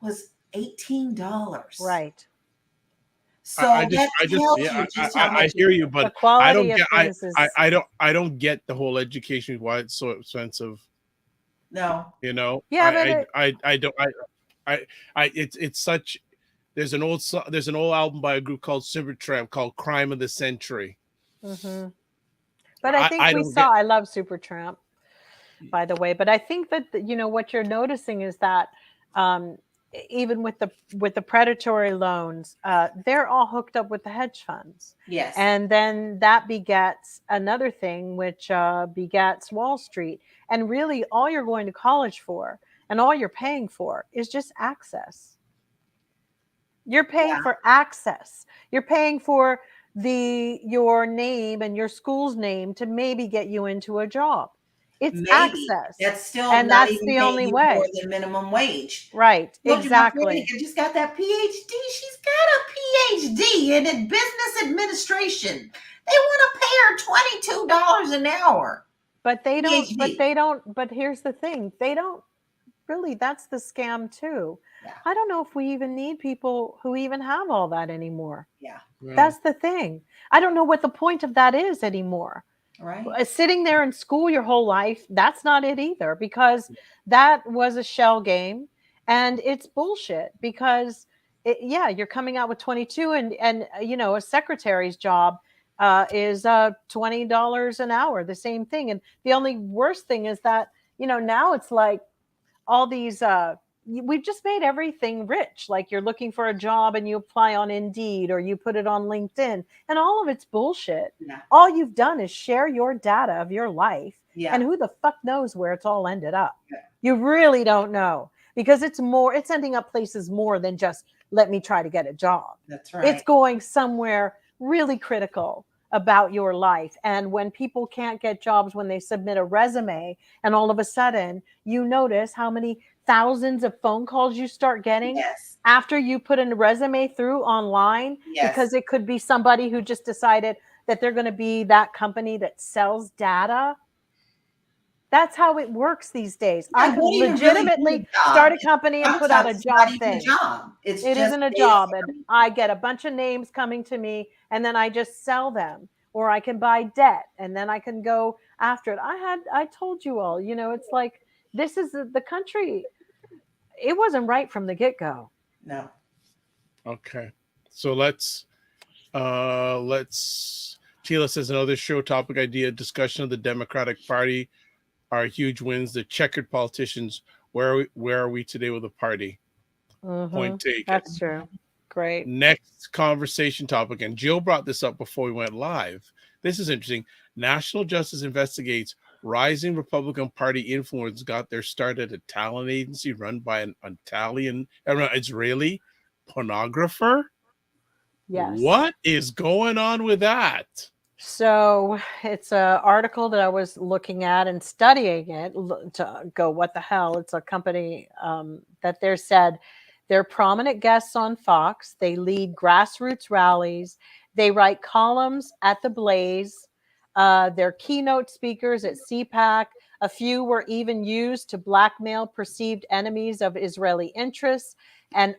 was $18. Right. So that tells you just how I much hear you, The but I quality don't of get, things is I don't get the whole education, why it's so expensive. no. You know, yeah, but I don't, it's such. There's an old album by a group called Supertramp called "Crime of the Century." mm-hmm. But I think I we don't get. saw. I love Supertramp, by the way. But I think that what you're noticing is that um, even with the predatory loans, they're all hooked up with the hedge funds, Yes. and then that begets another thing, which begets Wall Street. And really, all you're going to college for, and all you're paying for, is just access. You're paying Yeah. for access. You're paying for your name and your school's name to maybe get you into a job. It's Maybe. access. That's still And not that's even the paying only you more way. than minimum wage. Right. Told you my friend Exactly. just got that PhD. She's got a PhD in business administration. They want to pay her $22 an hour. But PhD. but here's the thing. They don't really, that's the scam too. Yeah. I don't know if we even need people who even have all that anymore. Yeah. That's the thing. I don't know what the point of that is anymore. Right. Sitting there in school your whole life, that's not it either, because that was a shell game, and it's bullshit because you're coming out with 22, and a secretary's job is $20 an hour, the same thing. And the only worst thing is that now it's like all these we've just made everything rich. Like, you're looking for a job and you apply on Indeed or you put it on LinkedIn, and all of it's bullshit. Yeah. All you've done is share your data of your life, Yeah. and who the fuck knows where it's all ended up. Yeah. You really don't know, because it's ending up places more than just let me try to get a job. That's right. It's going somewhere really critical about your life. And when people can't get jobs when they submit a resume, and all of a sudden you notice how many thousands of phone calls you start getting Yes. after you put a resume through online, Yes. because it could be somebody who just decided that they're going to be that company that sells data. That's how it works these days. Yeah, I could what do you really legitimately do, Doc? start a company and put out a Sometimes it's job not even a thing. job. It It's just isn't a they job, are- and I get a bunch of names coming to me, and then I just sell them, or I can buy debt, and then I can go after it. I told you all, it's like, this is the country. It wasn't right from the get-go. No. Okay, so let's Tila says another show topic idea: discussion of the Democratic Party, our huge wins, the checkered politicians. Where are we today with the party? Mm-hmm. Point taken. That's true. Great. Next conversation topic, and Jill brought this up before we went live. This is interesting. National Justice investigates rising Republican Party influence got their start at a talent agency run by an Israeli pornographer. Yes. What is going on with that? So it's an article that I was looking at and studying it to go, what the hell? It's a company that they're prominent guests on Fox. They lead grassroots rallies. They write columns at The Blaze. They're keynote speakers at CPAC. A few were even used to blackmail perceived enemies of Israeli interests, and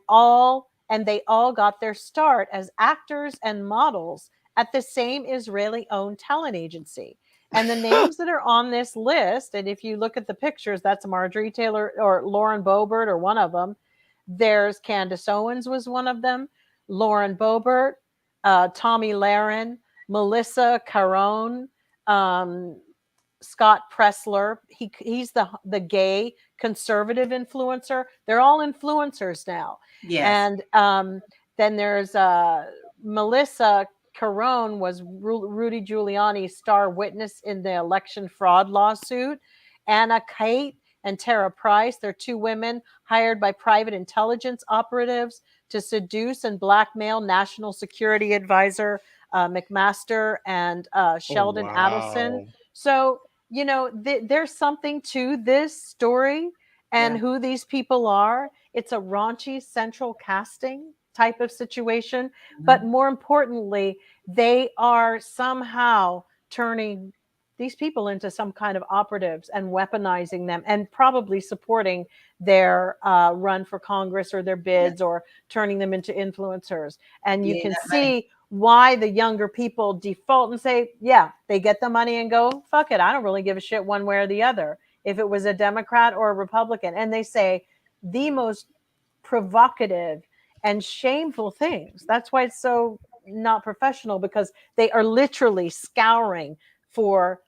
they all got their start as actors and models at the same Israeli-owned talent agency. And the names that are on this list, and if you look at the pictures, that's Marjorie Taylor or Lauren Boebert or one of them. There's Candace Owens was one of them, Lauren Boebert, Tommy Lahren, Melissa Caron, Scott Pressler. He's the gay conservative influencer. They're all influencers now. Yes. And then there's Melissa Caron was Rudy Giuliani's star witness in the election fraud lawsuit. Anna Kate and Tara Price, they're two women hired by private intelligence operatives to seduce and blackmail National Security Advisor McMaster and Sheldon Adelson. So, there's something to this story and who these people are. It's a raunchy central casting type of situation. But more importantly, they are somehow turning these people into some kind of operatives and weaponizing them and probably supporting their run for Congress or their bids or turning them into influencers. And you can see why the younger people default and say, yeah, they get the money and go, fuck it, I don't really give a shit one way or the other, if it was a Democrat or a Republican. And they say the most provocative and shameful things. That's why it's so not professional, because they are literally scouring for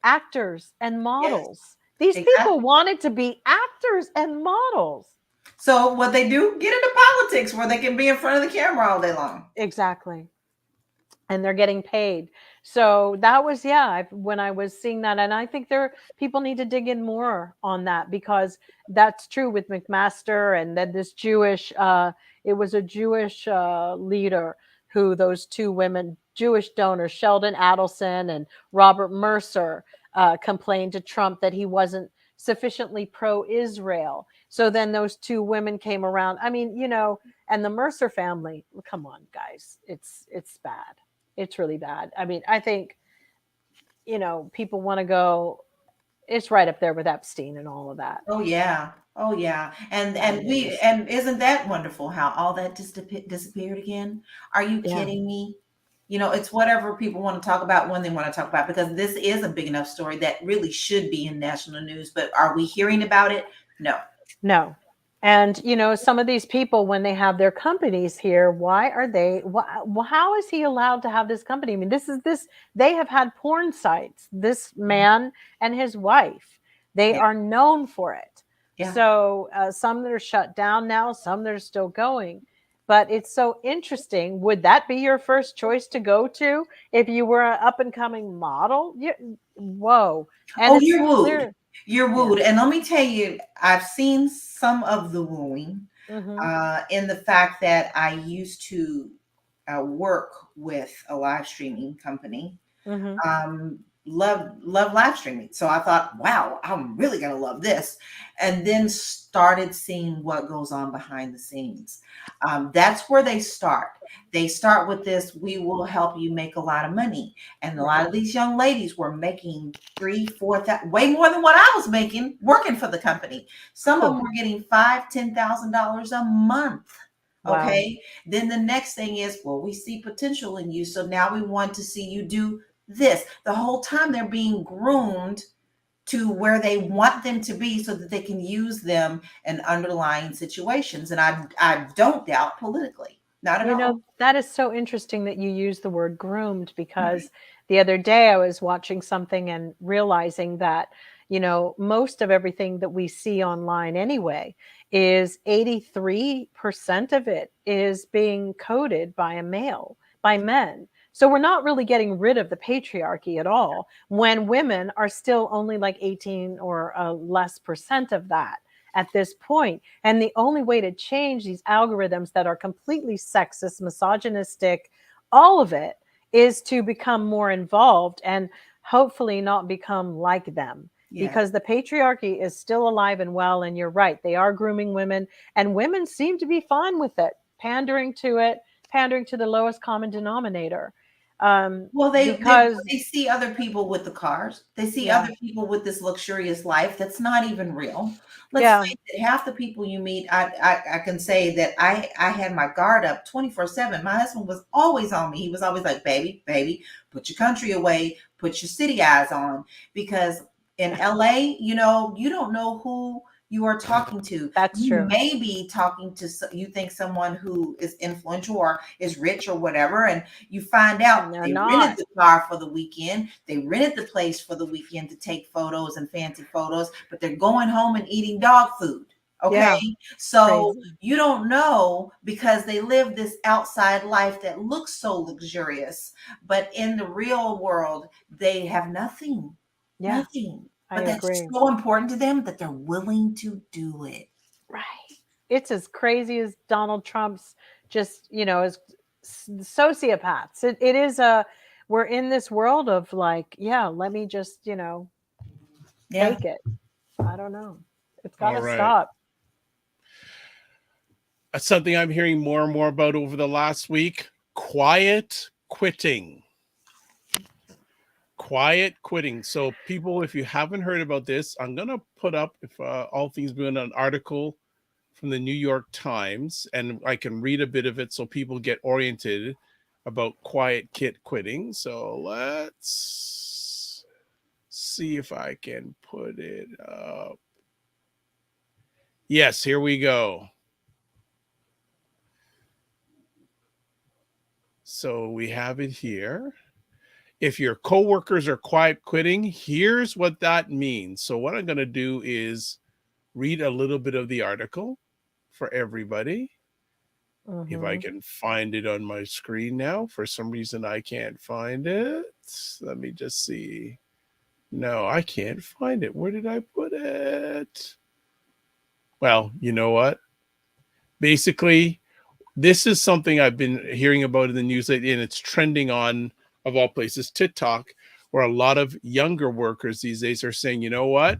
actors and models. Yes, these people wanted to be actors and models. So what they do, get into politics where they can be in front of the camera all day long. Exactly. And they're getting paid. So that was, when I was seeing that. And I think people need to dig in more on that, because that's true with McMaster. And then this Jewish, it was a Jewish leader who those two women, Jewish donors, Sheldon Adelson and Robert Mercer, complained to Trump that he wasn't sufficiently pro-Israel. So then those two women came around. I mean, and the Mercer family, come on, guys, it's bad. It's really bad. I mean, I think, people want to go, it's right up there with Epstein and all of that. Oh yeah. And isn't that wonderful how all that just disappeared again? Are you kidding me? It's whatever people want to talk about when they want to talk about, because this is a big enough story that really should be in national news. But are we hearing about it? No. And, some of these people, when they have their companies here, how is he allowed to have this company? I mean, they have had porn sites, this man and his wife, they are known for it. Yeah. So some that are shut down now, some that are still going. But it's so interesting. Would that be your first choice to go to if you were an up and coming model? Whoa. And you're wooed. You're wooed. Yeah. And let me tell you, I've seen some of the wooing in the fact that I used to work with a live streaming company. Love live streaming. So I thought, wow, I'm really going to love this. And then started seeing what goes on behind the scenes. That's where they start. They start with this, we will help you make a lot of money. And a lot of these young ladies were making $3,000, $4,000, way more than what I was making working for the company. Some of them were getting $5,000, $10,000 a month. Okay. Wow. Then the next thing is, well, we see potential in you. So now we want to see you do this. The whole time they're being groomed to where they want them to be so that they can use them in underlying situations. And I don't doubt politically. Not at all. That is so interesting that you use the word groomed, because the other day I was watching something and realizing that, most of everything that we see online anyway is 83% of it is being coded by men. So we're not really getting rid of the patriarchy at all, when women are still only like 18 or less percent of that at this point. And the only way to change these algorithms that are completely sexist, misogynistic, all of it, is to become more involved and hopefully not become like them. Yeah. Because the patriarchy is still alive and well. And you're right, they are grooming women, and women seem to be fine with it, pandering to the lowest common denominator. They see other people with the cars. They see other people with this luxurious life that's not even real. Let's face it, half the people you meet, I can say that I had my guard up 24/7. My husband was always on me. He was always like, baby, put your country away, put your city eyes on. Because in LA, you don't know who you are talking to. That's true. You may be talking to, you think someone who is influential or is rich or whatever, and you find out they rented the car for the weekend. They rented the place for the weekend to take photos and fancy photos, but they're going home and eating dog food. Okay. Yeah. So crazy. You don't know, because they live this outside life that looks so luxurious, but in the real world, they have nothing. Yeah. Nothing. But that's so important to them that they're willing to do it. Right. It's as crazy as Donald Trump's as sociopaths. It is we're in this world of like, let me just, take it. I don't know. It's got to stop. That's something I'm hearing more and more about over the last week. Quiet quitting. quiet quitting. So people, if you haven't heard about this, I'm going to put up, if all things being, an article from the New York Times, and I can read a bit of it so people get oriented about quiet quitting. So let's see if I can put it up. Yes, here we go. So we have it here. If your coworkers are quiet quitting, here's what that means. So what I'm going to do is read a little bit of the article for everybody. Mm-hmm. If I can find it on my screen now. For some reason, I can't find it. Let me just see. No, I can't find it. Where did I put it? Well, you know what? Basically, this is something I've been hearing about in the news lately, and it's trending on, of all places, TikTok, where a lot of younger workers these days are saying, you know what?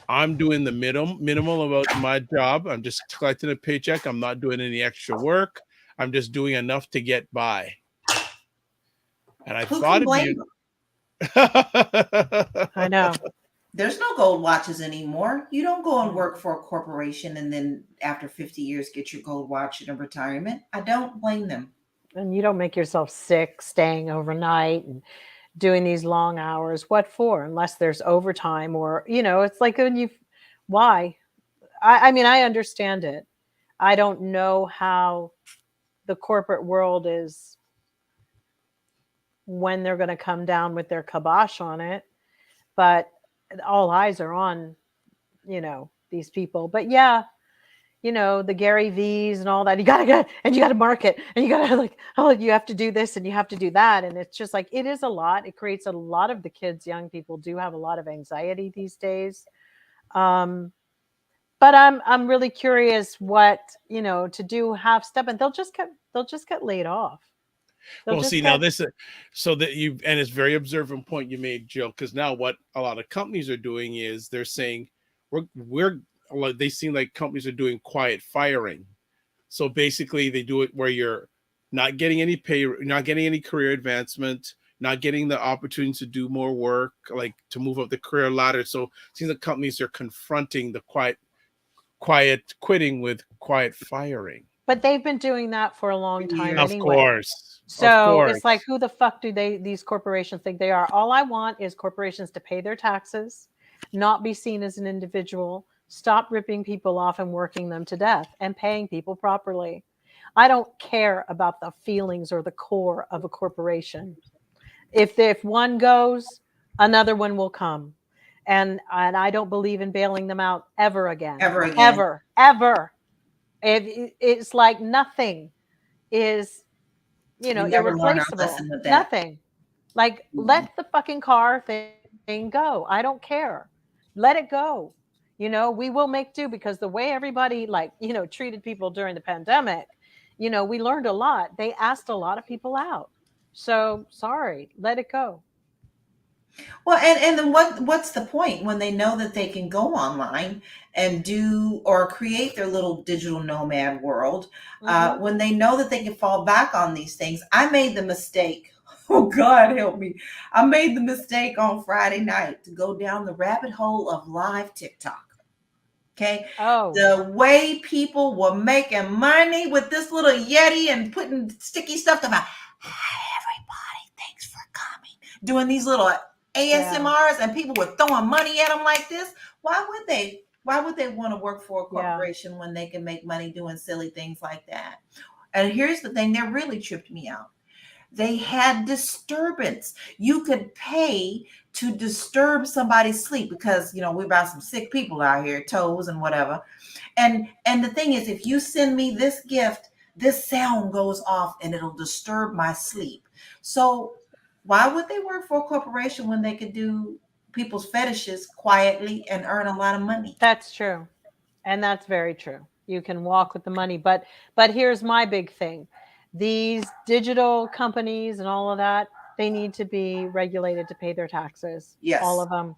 I'm doing the minimal about my job. I'm just collecting a paycheck. I'm not doing any extra work. I'm just doing enough to get by. And I thought it'd be. I know. There's no gold watches anymore. You don't go and work for a corporation and then after 50 years get your gold watch in retirement. I don't blame them. And you don't make yourself sick staying overnight and doing these long hours. What for? Unless there's overtime, or, it's like when why? I mean, I understand it. I don't know how the corporate world is, when they're going to come down with their kibosh on it, but all eyes are on, these people. But yeah, the Gary V's and all that, you gotta market, and you gotta you have to do this and you have to do that. And it's just like, it is a lot. It creates a lot of the kids, young people do have a lot of anxiety these days. But I'm really curious what, to do half step, and they'll just get laid off. Well, see, now this, so that and it's very observant point you made, Jill, because now what a lot of companies are doing is they're saying they seem like companies are doing quiet firing. So basically they do it where you're not getting any pay, not getting any career advancement, not getting the opportunity to do more work, like to move up the career ladder. So it seems like companies are confronting the quiet quitting with quiet firing. But they've been doing that for a long time Of anyway. course. So it's like, who the fuck do these corporations think they are? All I want is corporations to pay their taxes, not be seen as an individual, stop ripping people off and working them to death, and paying people properly. I don't care about the feelings or the core of a corporation. If one goes, another one will come. And I don't believe in bailing them out ever again. Ever. It's like nothing is, irreplaceable. Nothing. Like, let the fucking car thing go. I don't care. Let it go. We will make do, because the way everybody treated people during the pandemic, we learned a lot. They asked a lot of people out. So sorry, let it go. Well, and then what's the point when they know that they can go online and do or create their little digital nomad world, when they know that they can fall back on these things? I made the mistake. Oh, God help me. I made the mistake on Friday night to go down the rabbit hole of live TikTok. Okay. Oh, the way people were making money with this little Yeti and putting sticky stuff about, everybody, thanks for coming, doing these little ASMRs, and people were throwing money at them like this. Why would they want to work for a corporation when they can make money doing silly things like that? And here's the thing that really tripped me out. They had disturbance. You could pay to disturb somebody's sleep, because we've got some sick people out here, toes and whatever. And the thing is, if you send me this gift, this sound goes off and it'll disturb my sleep. So why would they work for a corporation when they could do people's fetishes quietly and earn a lot of money? That's true. And that's very true. You can walk with the money. But here's my big thing. These digital companies and all of that, they need to be regulated to pay their taxes. Yes. All of them.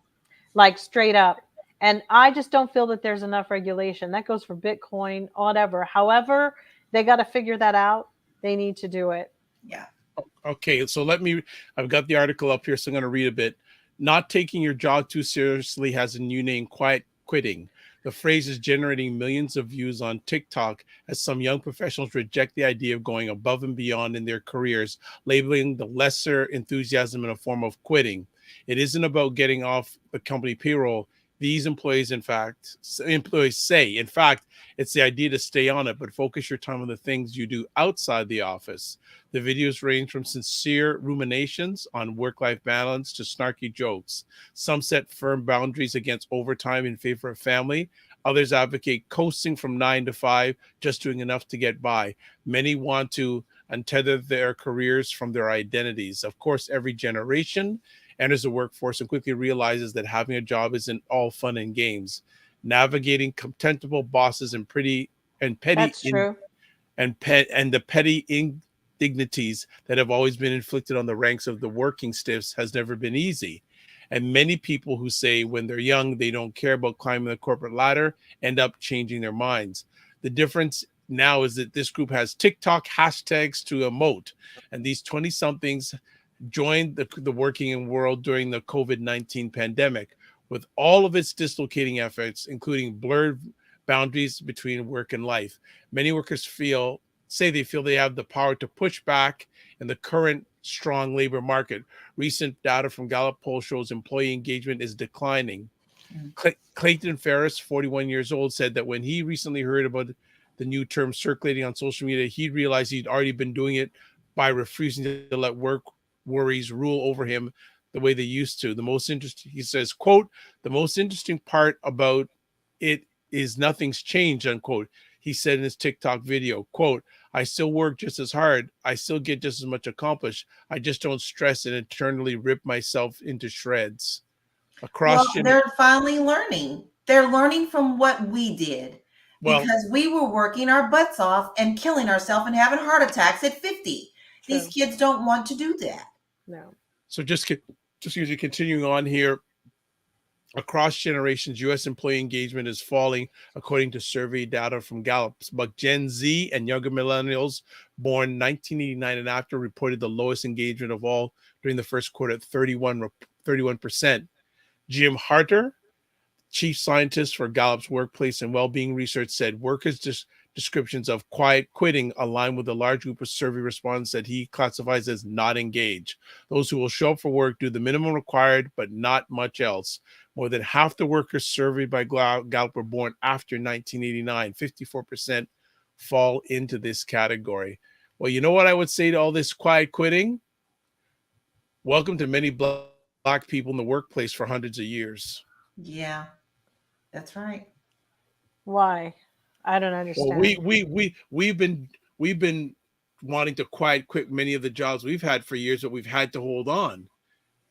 Like, straight up. And I just don't feel that there's enough regulation. That goes for Bitcoin, whatever. However, they got to figure that out. They need to do it. Yeah. Okay, so I've got the article up here, so I'm going to read a bit. Not taking your job too seriously has a new name, quiet quitting. The phrase is generating millions of views on TikTok as some young professionals reject the idea of going above and beyond in their careers, labeling the lesser enthusiasm in a form of quitting. It isn't about getting off the company payroll. These employees say, in fact, it's the idea to stay on it, but focus your time on the things you do outside the office. The videos range from sincere ruminations on work-life balance to snarky jokes. Some set firm boundaries against overtime in favor of family. Others advocate coasting from 9 to 5, just doing enough to get by. Many want to untether their careers from their identities. Of course, every generation enters the workforce and quickly realizes that having a job isn't all fun and games. Navigating contemptible bosses and petty That's true. and the petty indignities that have always been inflicted on the ranks of the working stiffs has never been easy. And many people who say when they're young they don't care about climbing the corporate ladder end up changing their minds. The difference now is that this group has TikTok hashtags to emote, and these 20-somethings joined the working world during the COVID-19 pandemic with all of its dislocating efforts, including blurred boundaries between work and life. Many workers say they have the power to push back in the current strong labor market. Recent data from Gallup poll shows employee engagement is declining. Clayton Ferris, 41 years old, said that when he recently heard about the new term circulating on social media, he realized he'd already been doing it by refusing to let work worries rule over him the way they used to. He says, quote, the most interesting part about it is nothing's changed, unquote. He said in his TikTok video, quote, I still work just as hard. I still get just as much accomplished. I just don't stress and eternally rip myself into shreds. They're finally learning. They're learning from what we did because we were working our butts off and killing ourselves and having heart attacks at 50. True. These kids don't want to do that. No. So just continuing on here. Across generations, U.S. employee engagement is falling, according to survey data from Gallup. But Gen Z and younger millennials born 1989 and after reported the lowest engagement of all during the first quarter at 31%. Jim Harter, chief scientist for Gallup's workplace and well-being research, said workers' descriptions of quiet quitting align with a large group of survey respondents that he classifies as not engaged. Those who will show up for work, do the minimum required, but not much else. More than half the workers surveyed by Gallup were born after 1989. 54% fall into this category. Well, you know what I would say to all this quiet quitting? Welcome to many Black people in the workplace for hundreds of years. Yeah, that's right. Why? I don't understand. Well, we've been wanting to quiet quit many of the jobs we've had for years, but we've had to hold on.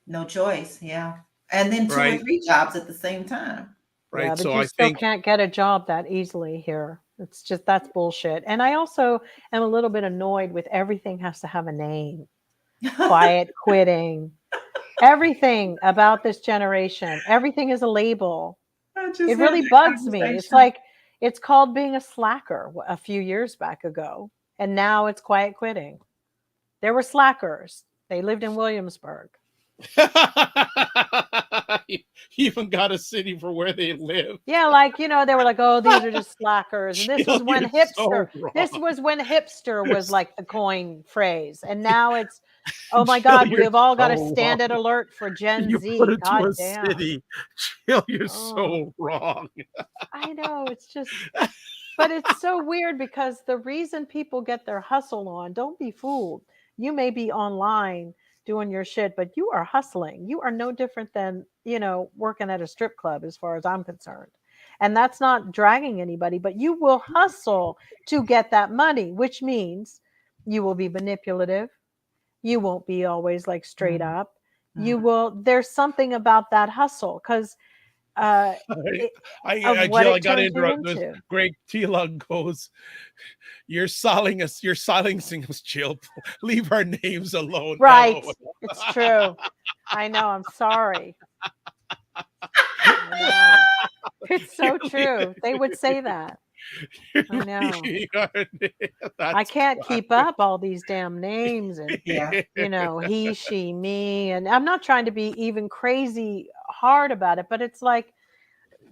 No choice, yeah. And then two or three jobs at the same time. Right. Yeah, but so you still can't get a job that easily here. It's just, that's bullshit. And I also am a little bit annoyed with everything has to have a name. Quiet quitting. Everything about this generation. Everything is a label. It really bugs me. It's like, it's called being a slacker a few years back ago. And now it's quiet quitting. There were slackers. They lived in Williamsburg. You even got a city for where they live. Yeah, like, they were like, oh, these are just slackers. And this was when hipster. This was when hipster was like the coin phrase. And now it's, oh my God, we've all got to stand at alert for Gen Z. Put it God to a damn. city. Jill, you're so wrong. I know, it's just, but it's so weird because the reason people get their hustle on, don't be fooled. You may be online doing your shit, but you are hustling. You are no different than, working at a strip club as far as I'm concerned. And that's not dragging anybody, but you will hustle to get that money, which means you will be manipulative. You won't be always like straight up. You will, there's something about that hustle because I got to interrupt this. Greg Tila goes, you're silencing us, Jill. Leave our names alone. Right. No. It's true. I know. I'm sorry. It's so true. They would say that. I know. I That's can't why. keep up all these damn names and, Yeah. you know, he, she, me. And I'm not trying to be even crazy hard about it, but it's like,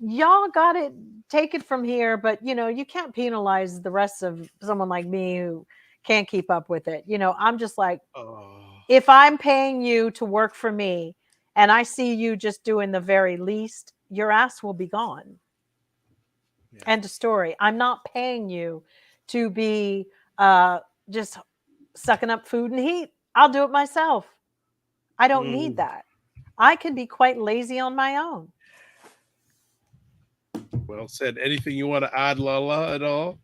y'all got it, take it from here. But, you know, you can't penalize the rest of someone like me who can't keep up with it. You know, I'm just like, Oh, if I'm paying you to work for me and I see you just doing the very least, your ass will be gone. yeah. End of story. I'm not paying you to be uh, just sucking up food and heat. I'll do it myself. I don't need Mm. that. I can be quite lazy on my own. Well said. Anything you want to add, Lala, at all?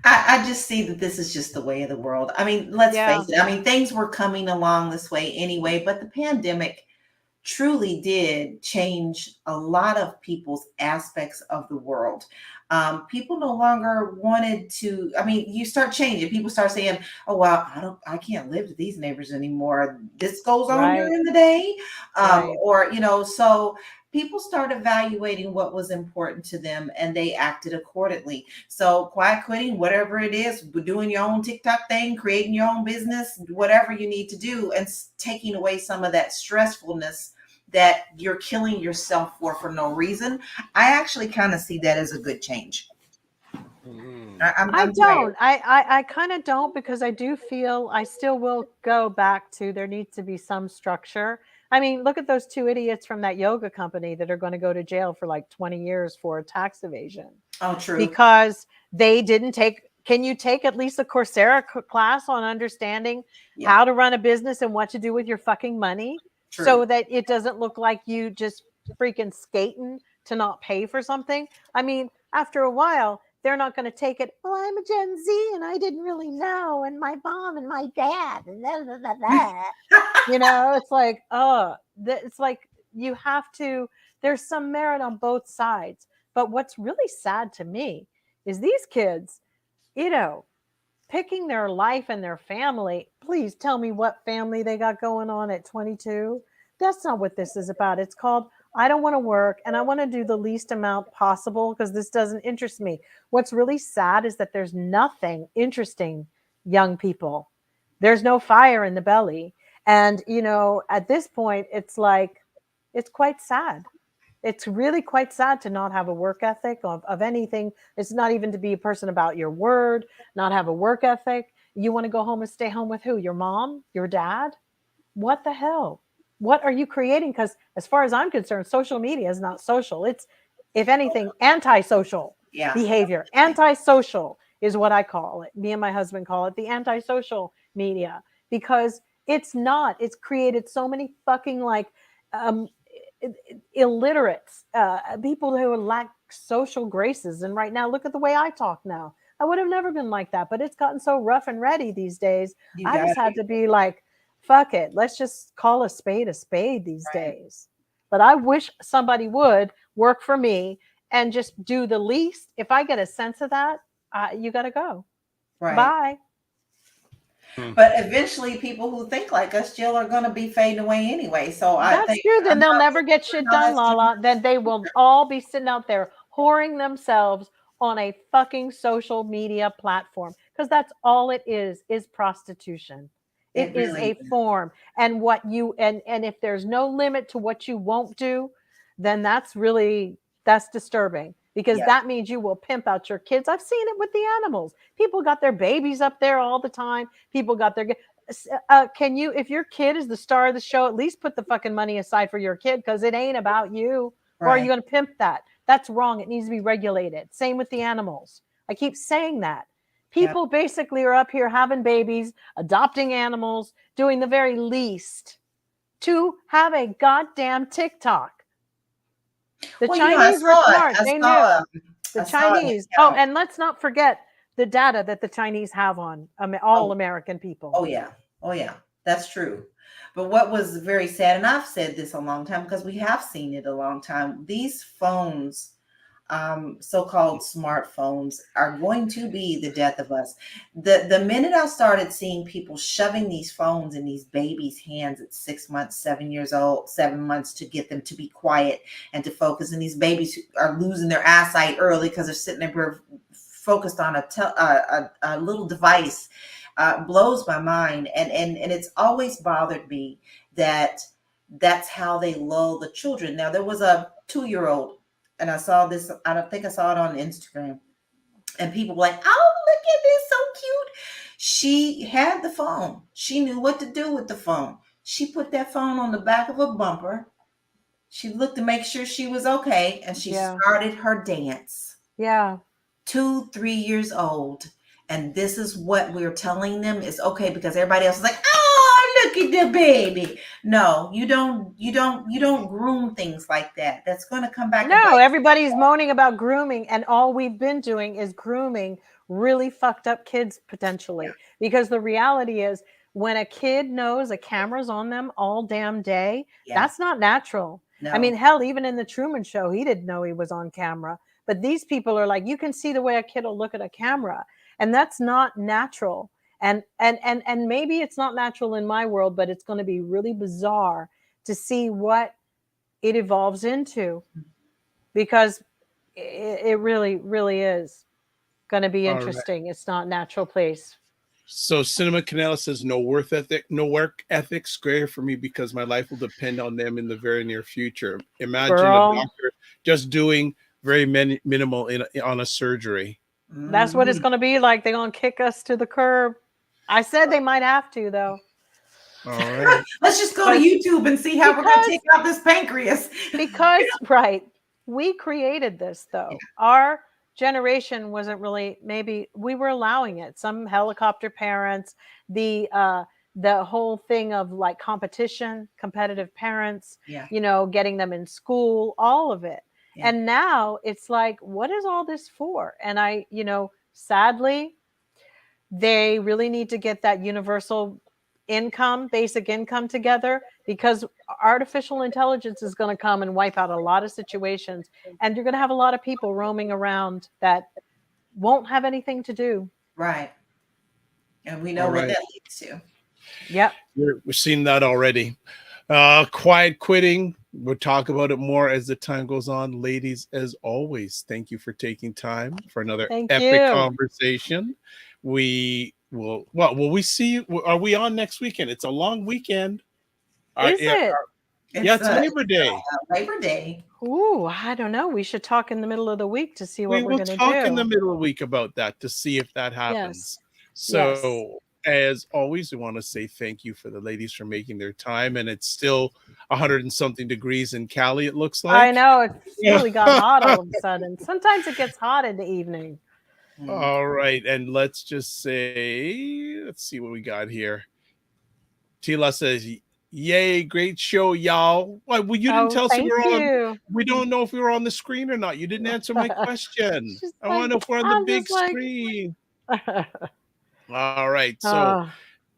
I just see that this is just the way of the world. I mean, let's Yeah. face it. I mean, things were coming along this way anyway, but the pandemic truly did change a lot of people's aspects of the world. People no longer wanted to. I mean, you start changing. People start saying, "Oh, well, I can't live with these neighbors anymore. This goes on Right. during the day," Right. or so people start evaluating what was important to them, and they acted accordingly. So, quiet quitting, whatever it is, doing your own TikTok thing, creating your own business, whatever you need to do, and taking away some of that stressfulness that you're killing yourself for no reason. I actually kind of see that as a good change. Mm. I I'm tired. don't. I kind of don't, because I do feel I still will go back to there needs to be some structure. I mean, look at those two idiots from that yoga company that are going to go to jail for like 20 years for tax evasion Oh, true. because they didn't take. Can you take at least a Coursera class on understanding Yeah, how to run a business and what to do with your fucking money so true. that it doesn't look like you just freaking skating to not pay for something? I mean, after a while, they're not going to take it. Well, I'm a Gen Z and I didn't really know, and my mom and my dad, and blah, blah, blah, blah. You know, it's like, it's like you have to. There's some merit on both sides, but what's really sad to me is these kids, you know, picking their life and their family. Please tell me what family they got going on at 22. That's not what this is about. It's called, I don't want to work and I want to do the least amount possible because this doesn't interest me. What's really sad is that there's nothing interesting young people. There's no fire in the belly. And, you know, at this point, it's like, it's quite sad. It's really quite sad to not have a work ethic of anything. It's not even to be a person about your word, not have a work ethic. You want to go home and stay home with who? Your mom? Your dad? What the hell? What are you creating? Because as far as I'm concerned, social media is not social. It's, if anything, antisocial Yeah, behavior. Antisocial is what I call it. Me and my husband call it the antisocial media, because it's not. It's created so many fucking like um, illiterates, people who lack social graces. And right now, look at the way I talk now. I would have never been like that, but it's gotten so rough and ready these days. you I got just had it. to be like, fuck it. Let's just call a spade these Right, days. But I wish somebody would work for me and just do the least. If I get a sense of that, you got to go. right. Bye. But eventually, people who think like us, Jill, are going to be fading away anyway. So I That's think true. Then I'm they'll not never looking get for shit how done, that's going. Lala. Then they will all be sitting out there whoring themselves on a fucking social media platform, because that's all it is prostitution. It It is really a form. And what you and if there's no limit to what you won't do, then that's disturbing, because Yeah. that means you will pimp out your kids. I've seen it with the animals. People got their babies up there all the time. People got their can you, if your kid is the star of the show, at least put the fucking money aside for your kid, because it ain't about you. Or are you Right. going to pimp that? That's wrong. It needs to be regulated. Same with the animals. I keep saying that. Yeah. People basically are up here having babies, adopting animals, doing the very least to have a goddamn TikTok. The Well, I Chinese were saw it. smart. They knew. The I saw it. Chinese. Oh, and let's not forget the data that the Chinese have on all Oh, American people. oh yeah. Oh yeah. That's true. But what was very sad, and I've said this a long time because we have seen it a long time. These phones, so-called smartphones, are going to be the death of us. The minute I started seeing people shoving these phones in these babies' hands at 6 months, 7 years old, 7 months, to get them to be quiet and to focus, and these babies are losing their eyesight early because they're sitting there focused on a little device blows my mind. And it's always bothered me that that's how they lull the children. Now, there was a 2-year-old, and I saw this, I don't think I saw it on Instagram, and people were like, oh, look at this, so cute. She had the phone. She knew what to do with the phone. She put that phone on the back of a bumper. She looked to make sure she was okay, and she started her dance. Yeah. 2, 3 years old. And this is what we're telling them is okay, because everybody else is like, oh, look at the baby. No, you don't groom things like that. That's going to come back. No, everybody's moaning about grooming, and all we've been doing is grooming really fucked up kids potentially. Because the reality is, when a kid knows a camera's on them all damn day, that's not natural. No. I mean, hell, even in the Truman Show, he didn't know he was on camera. But these people are like, you can see the way a kid will look at a camera. And that's not natural. And maybe it's not natural in my world, but it's going to be really bizarre to see what it evolves into, because it really, really is going to be interesting. Right. It's not natural place. So Cinema Canela says no work ethics, great for me because my life will depend on them in the very near future. Imagine a doctor just doing very minimal on a surgery. That's what it's going to be like. They're going to kick us to the curb. I said they might have to, though. All right. Let's just go to YouTube and see how we're going to take out this pancreas. Because, right, we created this, though. Our generation wasn't really, maybe we were allowing it. Some helicopter parents, the whole thing of like competition, competitive parents, you know, getting them in school, all of it. Yeah. And now it's like, what is all this for? And sadly, they really need to get that universal income, basic income together, because artificial intelligence is going to come and wipe out a lot of situations. And you're going to have a lot of people roaming around that won't have anything to do. Right. And we know what that leads to. Yep. We're seeing that already. Quiet quitting. We'll talk about it more as the time goes on. Ladies, as always, thank you for taking time for another epic conversation. We will, will we see you? Are we on next weekend? It's a long weekend. Is it? It's Labor Day. Labor Day. Ooh, I don't know. We should talk in the middle of the week to see what we're going to do. We'll talk in the middle of the week about that to see if that happens. Yes. So, as always, we want to say thank you for the ladies for making their time. And it's still 100 and something degrees in Cali, it looks like. I know. It's really got hot all of a sudden. Sometimes it gets hot in the evening. All right. And let's just say, let's see what we got here. Tila says, yay, great show, y'all. Well, you didn't tell us we don't know if we were on the screen or not. You didn't answer my question. I want to know if we're on the big screen. All right. So,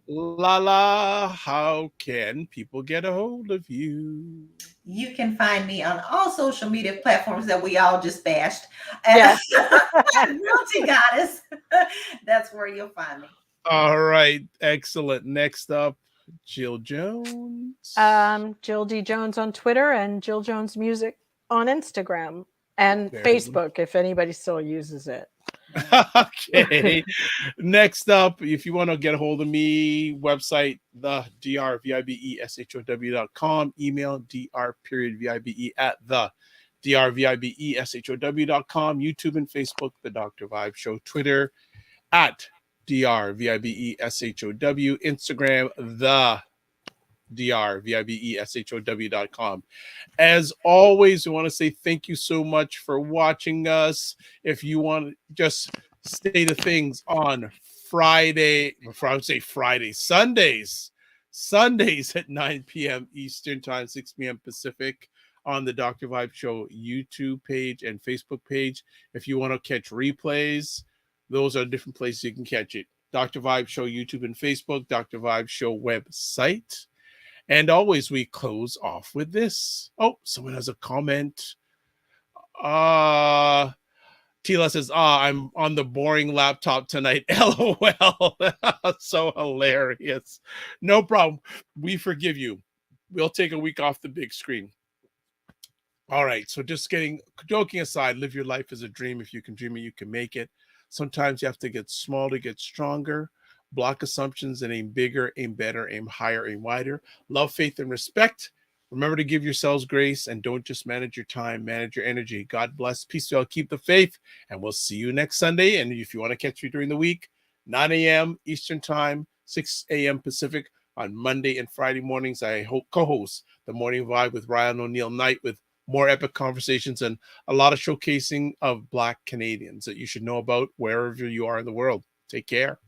Lala, how can people get a hold of you? You can find me on all social media platforms that we all just bashed. Yes. Realty Goddess. That's where you'll find me. All right. Excellent. Next up, Jill Jones. Jill D. Jones on Twitter and Jill Jones Music on Instagram and Facebook, if anybody still uses it. Okay. Next up, if you want to get a hold of me, website, the drvibeshow.com, email dr.vibe at the drvibeshow.com, YouTube and Facebook, The Dr. Vibe Show, Twitter at drvibeshow, Instagram, the drvibeshow.com. As always, we want to say thank you so much for watching us. If you want to just state of things on Sundays at 9 p.m. Eastern Time, 6 p.m. Pacific, on the Dr. Vibe Show YouTube page and Facebook page. If you want to catch replays, those are different places you can catch it. Dr. Vibe Show YouTube and Facebook, Dr. Vibe Show website. And always we close off with this. Oh, someone has a comment. Tila says, I'm on the boring laptop tonight. LOL. So hilarious. No problem. We forgive you. We'll take a week off the big screen. All right. So just joking aside, live your life as a dream. If you can dream it, you can make it. Sometimes you have to get small to get stronger. Block assumptions and aim bigger, aim better, aim higher, aim wider. Love, faith, and respect. Remember to give yourselves grace and don't just manage your time, manage your energy. God bless. Peace to y'all. Keep the faith. And we'll see you next Sunday. And if you want to catch me during the week, 9 a.m. Eastern Time, 6 a.m. Pacific on Monday and Friday mornings. I co-host the Morning Vibe with Ryan O'Neill Knight with more epic conversations and a lot of showcasing of Black Canadians that you should know about wherever you are in the world. Take care.